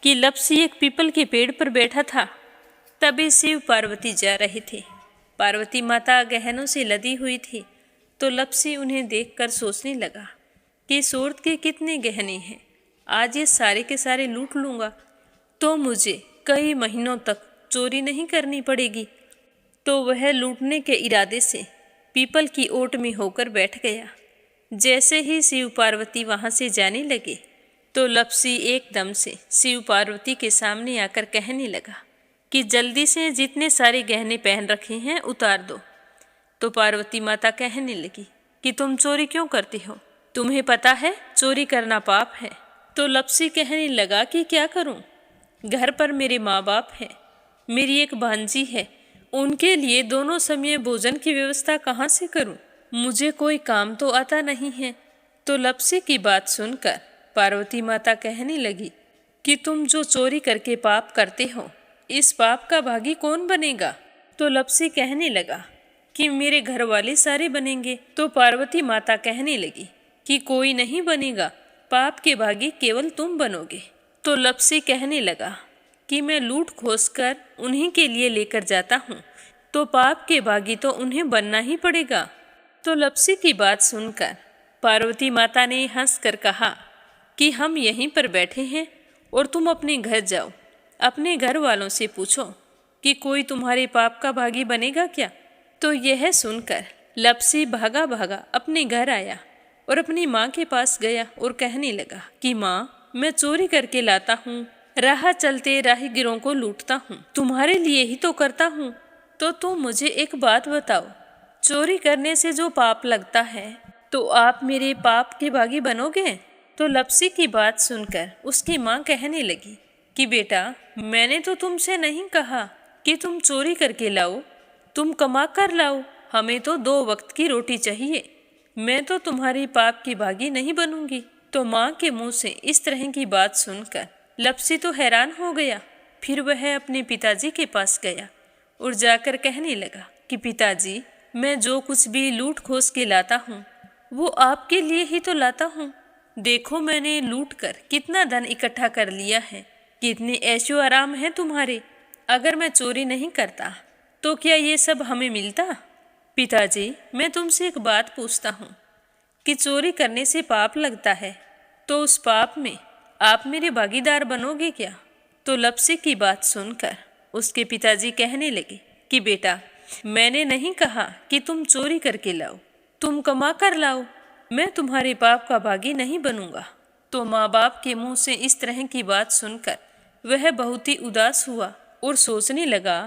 कि लप्सी एक पीपल के पेड़ पर बैठा था। तभी शिव पार्वती जा रहे थे। पार्वती माता गहनों से लदी हुई थी, तो लप्सी उन्हें देखकर सोचने लगा कि सूरत के कितने गहने हैं, आज ये सारे के सारे लूट लूँगा तो मुझे कई महीनों तक चोरी नहीं करनी पड़ेगी। तो वह लूटने के इरादे से पीपल की ओट में होकर बैठ गया। जैसे ही शिव पार्वती वहाँ से जाने लगे तो लप्सी एकदम से शिव पार्वती के सामने आकर कहने लगा कि जल्दी से जितने सारे गहने पहन रखे हैं उतार दो। तो पार्वती माता कहने लगी कि तुम चोरी क्यों करती हो, तुम्हें पता है चोरी करना पाप है। तो लप्सी कहने लगा कि क्या करूं, घर पर मेरे माँ बाप हैं, मेरी एक भांजी है, उनके लिए दोनों समय भोजन की व्यवस्था कहाँ से करूं, मुझे कोई काम तो आता नहीं है। तो लप्सी की बात सुनकर पार्वती माता कहने लगी कि तुम जो चोरी करके पाप करते हो, इस पाप का भागी कौन बनेगा। तो लप्सी कहने लगा कि मेरे घर वाले सारे बनेंगे। तो पार्वती माता कहने लगी कि कोई नहीं बनेगा, पाप के भागी केवल तुम बनोगे। तो लप्सी कहने लगा कि मैं लूट खोस कर उन्हीं के लिए लेकर जाता हूँ, तो पाप के भागी तो उन्हें बनना ही पड़ेगा। तो लप्सी की बात सुनकर पार्वती माता ने हंसकर कहा कि हम यहीं पर बैठे हैं और तुम अपने घर जाओ, अपने घर वालों से पूछो कि कोई तुम्हारे पाप का भागी बनेगा क्या। तो यह सुनकर लप्सी भागा भागा अपने घर आया और अपनी माँ के पास गया और कहने लगा कि माँ, मैं चोरी करके लाता हूँ, राह चलते राहगीरों को लूटता हूँ, तुम्हारे लिए ही तो करता हूँ। तो तुम मुझे एक बात बताओ, चोरी करने से जो पाप लगता है तो आप मेरे पाप के भागी बनोगे। तो लप्सी की बात सुनकर उसकी माँ कहने लगी कि बेटा, मैंने तो तुमसे नहीं कहा कि तुम चोरी करके लाओ, तुम कमा कर लाओ, हमें तो 2 वक्त की रोटी चाहिए, मैं तो तुम्हारी पाप की भागी नहीं बनूंगी। तो माँ के मुंह से इस तरह की बात सुनकर लप्सी तो हैरान हो गया। फिर वह अपने पिताजी के पास गया और जाकर कहने लगा कि पिताजी, मैं जो कुछ भी लूट खोस के लाता हूँ वो आपके लिए ही तो लाता हूँ। देखो मैंने लूट कर कितना धन इकट्ठा कर लिया है, कितने ऐशो आराम है तुम्हारे। अगर मैं चोरी नहीं करता तो क्या ये सब हमें मिलता। पिताजी, मैं तुमसे एक बात पूछता हूँ कि चोरी करने से पाप लगता है, तो उस पाप में आप मेरे भागीदार बनोगे क्या। तो लप्सी की बात सुनकर उसके पिताजी कहने लगे कि बेटा, मैंने नहीं कहा कि तुम चोरी करके लाओ, तुम कमा कर लाओ, मैं तुम्हारे पाप का भागी नहीं बनूंगा। तो माँ बाप के मुंह से इस तरह की बात सुनकर वह बहुत ही उदास हुआ और सोचने लगा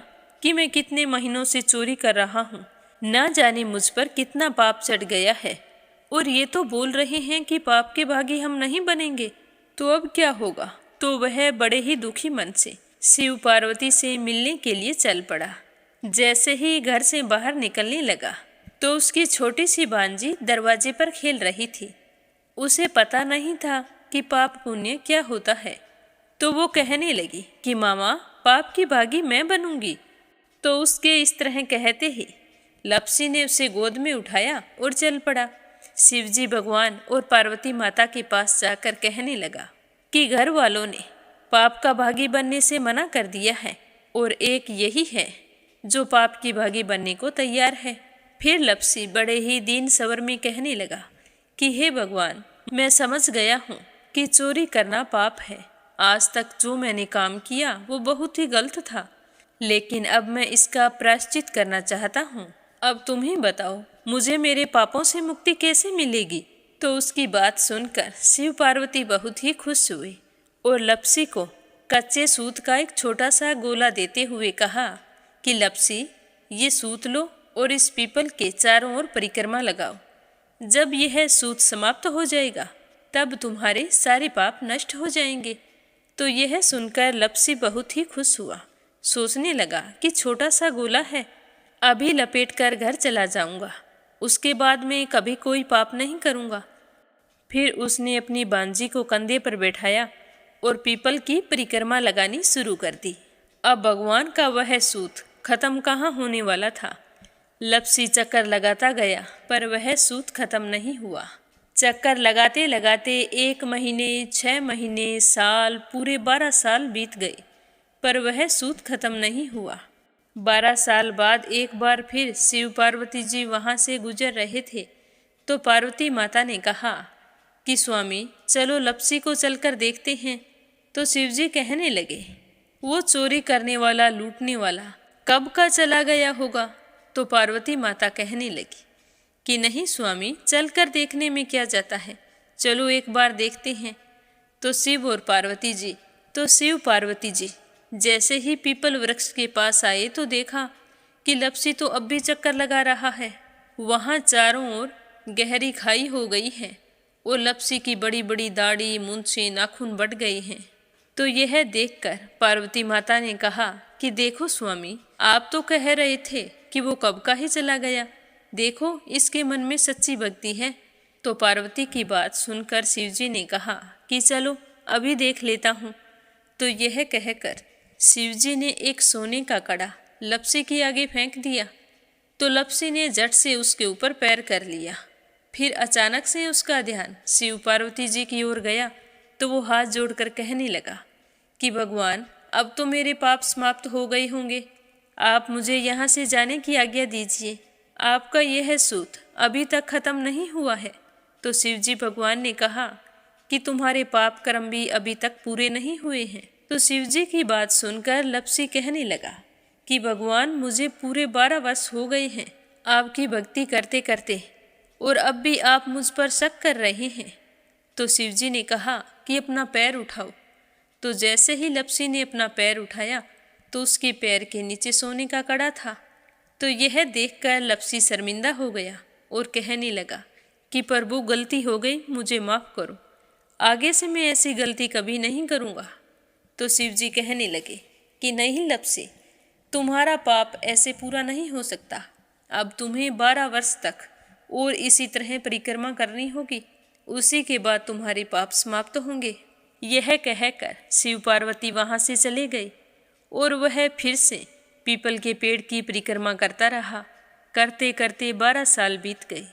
कि मैं कितने महीनों से चोरी कर रहा हूँ, ना जाने मुझ पर कितना पाप चढ़ गया है, और ये तो बोल रहे हैं कि पाप के भागी हम नहीं बनेंगे, तो अब क्या होगा। तो वह बड़े ही दुखी मन से शिव पार्वती से मिलने के लिए चल पड़ा। जैसे ही घर से बाहर निकलने लगा तो उसकी छोटी सी भांजी दरवाजे पर खेल रही थी। उसे पता नहीं था कि पाप पुण्य क्या होता है, तो वो कहने लगी कि मामा, पाप की भागी मैं बनूंगी। तो उसके इस तरह कहते ही लप्सी ने उसे गोद में उठाया और चल पड़ा। शिवजी भगवान और पार्वती माता के पास जाकर कहने लगा कि घर वालों ने पाप का भागी बनने से मना कर दिया है और एक यही है जो पाप की भागी बनने को तैयार है। फिर लप्सी बड़े ही दीन स्वर में कहने लगा कि हे भगवान, मैं समझ गया हूँ कि चोरी करना पाप है। आज तक जो मैंने काम किया वो बहुत ही गलत था, लेकिन अब मैं इसका प्रायश्चित करना चाहता हूँ। अब तुम ही बताओ, मुझे मेरे पापों से मुक्ति कैसे मिलेगी। तो उसकी बात सुनकर शिव पार्वती बहुत ही खुश हुए और लप्सी को कच्चे सूत का एक छोटा सा गोला देते हुए कहा कि लप्सी, ये सूत लो और इस पीपल के चारों ओर परिक्रमा लगाओ। जब यह सूत समाप्त हो जाएगा तब तुम्हारे सारे पाप नष्ट हो जाएंगे। तो यह सुनकर लप्सी बहुत ही खुश हुआ। सोचने लगा कि छोटा सा गोला है, अभी लपेट कर घर चला जाऊंगा, उसके बाद में कभी कोई पाप नहीं करूंगा। फिर उसने अपनी बांजी को कंधे पर बैठाया और पीपल की परिक्रमा लगानी शुरू कर दी। अब भगवान का वह सूत खत्म कहाँ होने वाला था। लपसी चक्कर लगाता गया पर वह सूत खत्म नहीं हुआ। चक्कर लगाते लगाते 1 महीने, 6 महीने, साल, पूरे 12 साल बीत गए पर वह सूत खत्म नहीं हुआ। 12 साल बाद एक बार फिर शिव पार्वती जी वहाँ से गुजर रहे थे तो पार्वती माता ने कहा कि स्वामी चलो लपसी को चलकर देखते हैं। तो शिवजी कहने लगे, वो चोरी करने वाला, लूटने वाला कब का चला गया होगा। तो पार्वती माता कहने लगी कि नहीं स्वामी, चलकर देखने में क्या जाता है, चलो एक बार देखते हैं। तो शिव पार्वती जी जैसे ही पीपल वृक्ष के पास आए तो देखा कि लपसी तो अब भी चक्कर लगा रहा है। वहाँ चारों ओर गहरी खाई हो गई है और लपसी की बड़ी बड़ी दाढ़ी, मूंछें, नाखून बढ़ गए हैं। तो यह देखकर पार्वती माता ने कहा कि देखो स्वामी, आप तो कह रहे थे कि वो कब का ही चला गया, देखो इसके मन में सच्ची भक्ति है। तो पार्वती की बात सुनकर शिवजी ने कहा कि चलो अभी देख लेता हूँ। तो यह कहकर शिवजी ने एक सोने का कड़ा लपसी के आगे फेंक दिया। तो लपसी ने झट से उसके ऊपर पैर कर लिया। फिर अचानक से उसका ध्यान शिव पार्वती जी की ओर गया तो वो हाथ जोड़कर कहने लगा कि भगवान, अब तो मेरे पाप समाप्त हो गए होंगे, आप मुझे यहाँ से जाने की आज्ञा दीजिए। आपका यह सूत अभी तक खत्म नहीं हुआ है। तो शिवजी भगवान ने कहा कि तुम्हारे पाप कर्म भी अभी तक पूरे नहीं हुए हैं। तो शिवजी की बात सुनकर लपसी कहने लगा कि भगवान, मुझे पूरे 12 वर्ष हो गए हैं आपकी भक्ति करते करते और अब भी आप मुझ पर शक कर रहे हैं। तो शिवजी ने कहा कि अपना पैर उठाओ। तो जैसे ही लपसी ने अपना पैर उठाया तो उसके पैर के नीचे सोने का कड़ा था। तो यह देखकर लपसी शर्मिंदा हो गया और कहने लगा कि प्रभु, गलती हो गई, मुझे माफ़ करो, आगे से मैं ऐसी गलती कभी नहीं करूँगा। तो शिवजी कहने लगे कि नहीं लपसी, तुम्हारा पाप ऐसे पूरा नहीं हो सकता। अब तुम्हें 12 वर्ष तक और इसी तरह परिक्रमा करनी होगी, उसी के बाद तुम्हारे पाप समाप्त होंगे। यह कहकर शिव पार्वती वहाँ से चले गए और वह फिर से पीपल के पेड़ की परिक्रमा करता रहा। करते करते 12 साल बीत गए।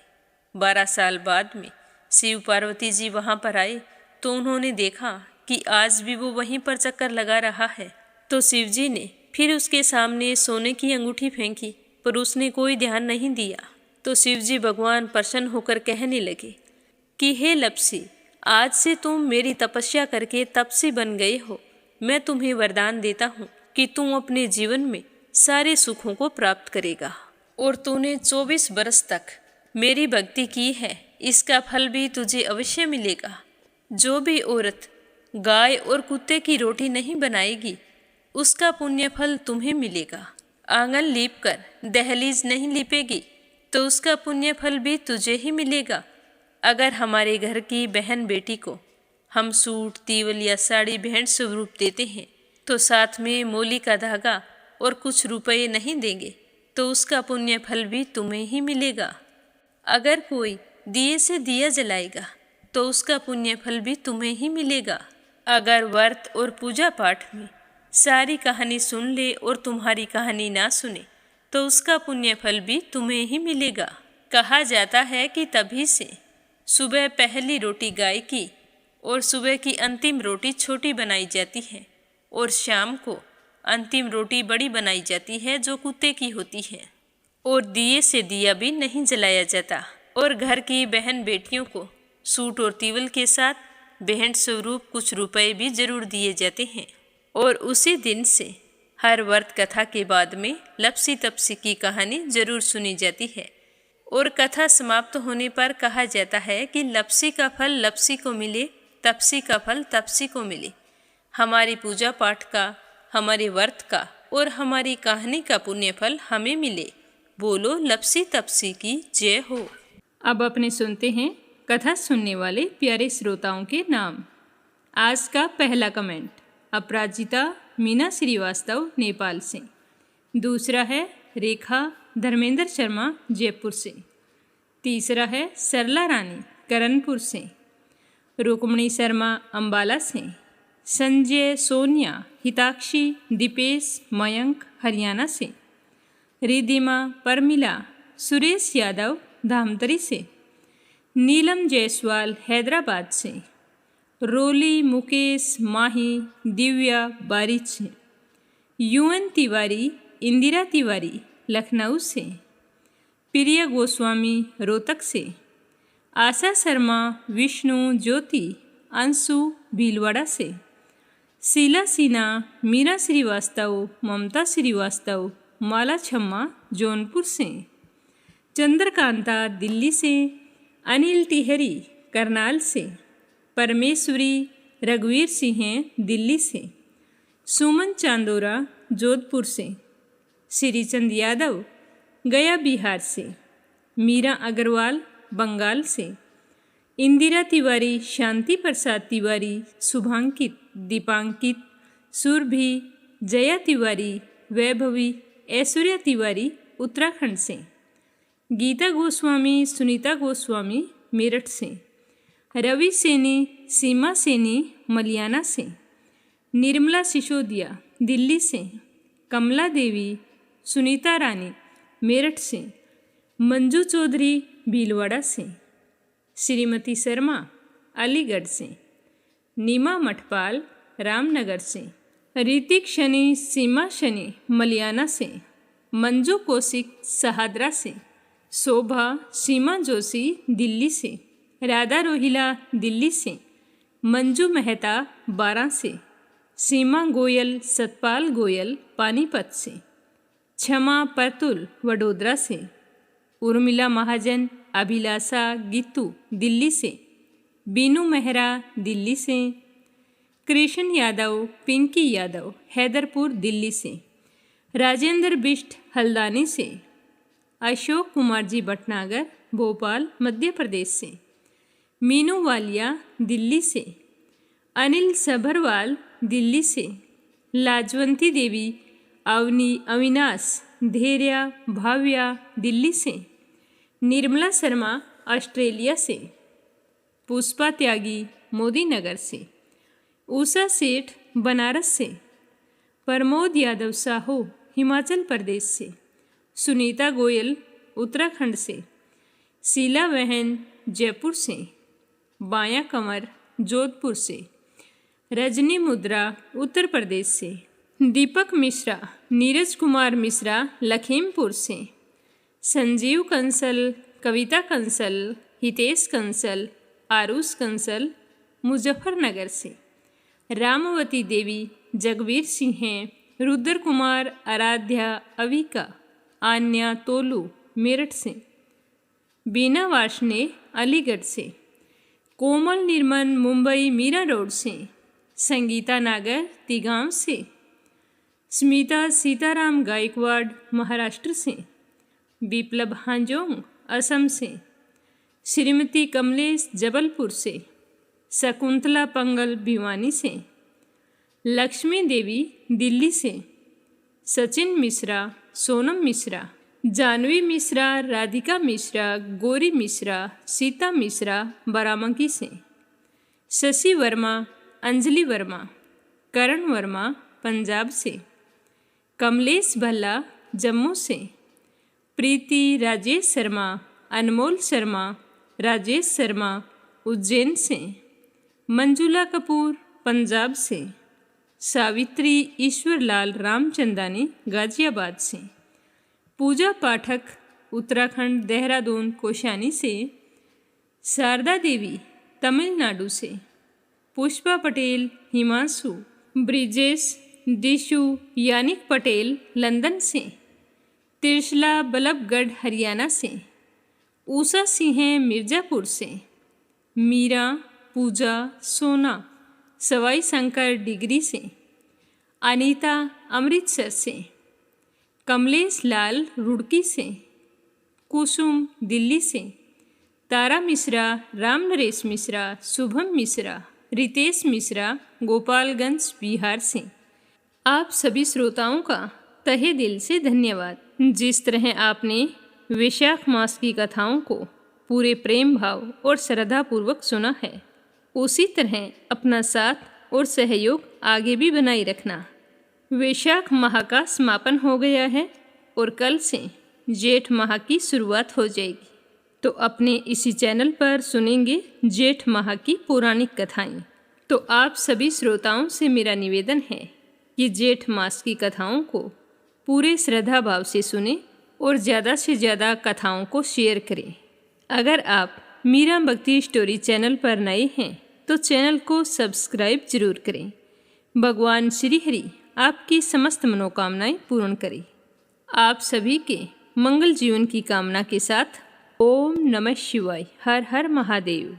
12 साल बाद में शिव पार्वती जी वहाँ पर आए तो उन्होंने देखा कि आज भी वो वहीं पर चक्कर लगा रहा है। तो शिवजी ने फिर उसके सामने सोने की अंगूठी फेंकी पर उसने कोई ध्यान नहीं दिया। तो शिवजी भगवान प्रसन्न होकर कहने लगे कि हे लपसी, आज से तुम मेरी तपस्या करके तपसी बन गए हो। मैं तुम्हें वरदान देता हूँ कि तुम अपने जीवन में सारे सुखों को प्राप्त करेगा और तूने 24 बरस तक मेरी भक्ति की है, इसका फल भी तुझे अवश्य मिलेगा। जो भी औरत गाय और कुत्ते की रोटी नहीं बनाएगी उसका पुण्य फल तुम्हें मिलेगा। आंगन लीप कर दहलीज नहीं लीपेगी तो उसका पुण्य फल भी तुझे ही मिलेगा। अगर हमारे घर की बहन बेटी को हम सूट, तीवल या साड़ी भेंट स्वरूप देते हैं तो साथ में मोली का धागा और कुछ रुपए नहीं देंगे तो उसका पुण्य फल भी तुम्हें ही मिलेगा। अगर कोई दिए से दिया जलाएगा तो उसका पुण्य फल भी तुम्हें ही मिलेगा। अगर व्रत और पूजा पाठ में सारी कहानी सुन ले और तुम्हारी कहानी ना सुने तो उसका पुण्य फल भी तुम्हें ही मिलेगा। कहा जाता है कि तभी से सुबह पहली रोटी गाय की और सुबह की अंतिम रोटी छोटी बनाई जाती है और शाम को अंतिम रोटी बड़ी बनाई जाती है जो कुत्ते की होती है। और दिए से दिया भी नहीं जलाया जाता और घर की बहन बेटियों को सूट और तीवल के साथ भेंट स्वरूप कुछ रुपए भी जरूर दिए जाते हैं। और उसी दिन से हर व्रत कथा के बाद में लपसी तपसी की कहानी जरूर सुनी जाती है और कथा समाप्त होने पर कहा जाता है कि लपसी का फल लपसी को मिले, तपसी का फल तपसी को मिले। हमारी पूजा पाठ का, हमारे व्रत का और हमारी कहानी का पुण्य फल हमें मिले। बोलो लपसी तपसी की जय हो। अब अपने सुनते हैं कथा सुनने वाले प्यारे श्रोताओं के नाम। आज का पहला कमेंट अपराजिता मीना श्रीवास्तव नेपाल से। दूसरा है रेखा धर्मेंद्र शर्मा जयपुर से। तीसरा है सरला रानी करणपुर से। रुक्मणी शर्मा अंबाला से। संजय, सोनिया, हिताक्षी, दीपेश, मयंक हरियाणा से। रिद्धिमा परमिला सुरेश यादव धामतरी से, नीलम जायसवाल हैदराबाद से, रोली मुकेश माही दिव्या बारिच से, यूएन तिवारी इंदिरा तिवारी लखनऊ से, प्रिया गोस्वामी रोहतक से, आशा शर्मा विष्णु ज्योति अंशु भीलवाड़ा से, शीला सिन्हा मीरा श्रीवास्तव ममता श्रीवास्तव माला छम्मा जौनपुर से, चंद्रकांता दिल्ली से, अनिल टिहरी करनाल से, परमेश्वरी रघुवीर सिंह दिल्ली से, सुमन चांदोरा जोधपुर से, श्रीचंद यादव गया बिहार से, मीरा अग्रवाल बंगाल से, इंदिरा तिवारी शांति प्रसाद तिवारी शुभांकित दीपांकित सुरभि जया तिवारी वैभवी ऐश्वर्या तिवारी उत्तराखंड से, गीता गोस्वामी सुनीता गोस्वामी मेरठ से, रवि सैनी सीमा सैनी मलियाना से, निर्मला सिसोदिया दिल्ली से, कमला देवी सुनीता रानी मेरठ से, मंजू चौधरी भीलवाड़ा से, श्रीमती शर्मा अलीगढ़ से, नीमा मठपाल रामनगर से, ऋतिक शनि सीमा शनि मलियाना से, मंजू कौशिक सहादरा से, शोभा सीमा जोशी दिल्ली से, राधा रोहिला दिल्ली से, मंजू मेहता बारां से, सीमा गोयल सतपाल गोयल पानीपत से, क्षमा परतुल वडोदरा से, उर्मिला महाजन अभिलाषा गीतू दिल्ली से, बीनू मेहरा दिल्ली से, कृष्ण यादव पिंकी यादव हैदरपुर दिल्ली से, राजेंद्र बिष्ट हल्दानी से, अशोक कुमार जी भटनागर भोपाल मध्य प्रदेश से, मीनू वालिया दिल्ली से, अनिल सभरवाल दिल्ली से, लाजवंती देवी अविनाश धैर्या भाव्या दिल्ली से, निर्मला शर्मा ऑस्ट्रेलिया से, पुष्पा त्यागी मोदी नगर से, उषा सेठ बनारस से, प्रमोद यादव साहू हिमाचल प्रदेश से, सुनीता गोयल उत्तराखंड से, शीला बहन जयपुर से, बाया कंवर जोधपुर से, रजनी मुद्रा उत्तर प्रदेश से, दीपक मिश्रा नीरज कुमार मिश्रा लखीमपुर से, संजीव कंसल कविता कंसल हितेश कंसल आरुष कंसल मुजफ्फरनगर से, रामवती देवी जगवीर सिंह रुद्र कुमार आराध्या अविका आन्या तोलू मेरठ से, बीना वाशने अलीगढ़ से, कोमल निर्मल मुंबई मीरा रोड से, संगीता नागर तिगांव से, स्मिता सीताराम गायकवाड़ महाराष्ट्र से, बिप्लब हांजोंग असम से, श्रीमती कमलेश जबलपुर से, शकुंतला पंगल भिवानी से, लक्ष्मी देवी दिल्ली से, सचिन मिश्रा सोनम मिश्रा, जानवी मिश्रा राधिका मिश्रा गौरी मिश्रा सीता मिश्रा बाराबंकी से, शशि वर्मा अंजलि वर्मा करण वर्मा पंजाब से, कमलेश भल्ला जम्मू से, प्रीति राजेश शर्मा अनमोल शर्मा राजेश शर्मा उज्जैन से, मंजुला कपूर पंजाब से, सावित्री ईश्वरलाल रामचंदानी गाजियाबाद से, पूजा पाठक उत्तराखंड देहरादून कोशानी से, शारदा देवी तमिलनाडु से, पुष्पा पटेल हिमांशु, ब्रिजेश दिशु यानिक पटेल लंदन से, त्रिशला बल्लभगढ़ हरियाणा से, उषा सिंह मिर्ज़ापुर से, मीरा पूजा सोना सवाई शंकर डिग्री से, अनीता अमृतसर से, कमलेश लाल रुड़की से, कुसुम दिल्ली से, तारा मिश्रा राम नरेश मिश्रा शुभम मिश्रा रितेश मिश्रा गोपालगंज बिहार से। आप सभी श्रोताओं का तहे दिल से धन्यवाद। जिस तरह आपने वैशाख मास की कथाओं को पूरे प्रेम भाव और श्रद्धापूर्वक सुना है, उसी तरह अपना साथ और सहयोग आगे भी बनाए रखना। वैशाख माह का समापन हो गया है। और कल से जेठ माह की शुरुआत हो जाएगी। तो अपने इसी चैनल पर सुनेंगे जेठ माह की पौराणिक कथाएं। तो आप सभी श्रोताओं से मेरा निवेदन है कि जेठ मास की कथाओं को पूरे श्रद्धा भाव से सुने और ज़्यादा से ज़्यादा कथाओं को शेयर करें। अगर आप मीरा भक्ति स्टोरी चैनल पर नए हैं तो चैनल को सब्सक्राइब जरूर करें। भगवान श्री हरि आपकी समस्त मनोकामनाएं पूर्ण करें। आप सभी के मंगल जीवन की कामना के साथ ओम नमः शिवाय। हर हर महादेव।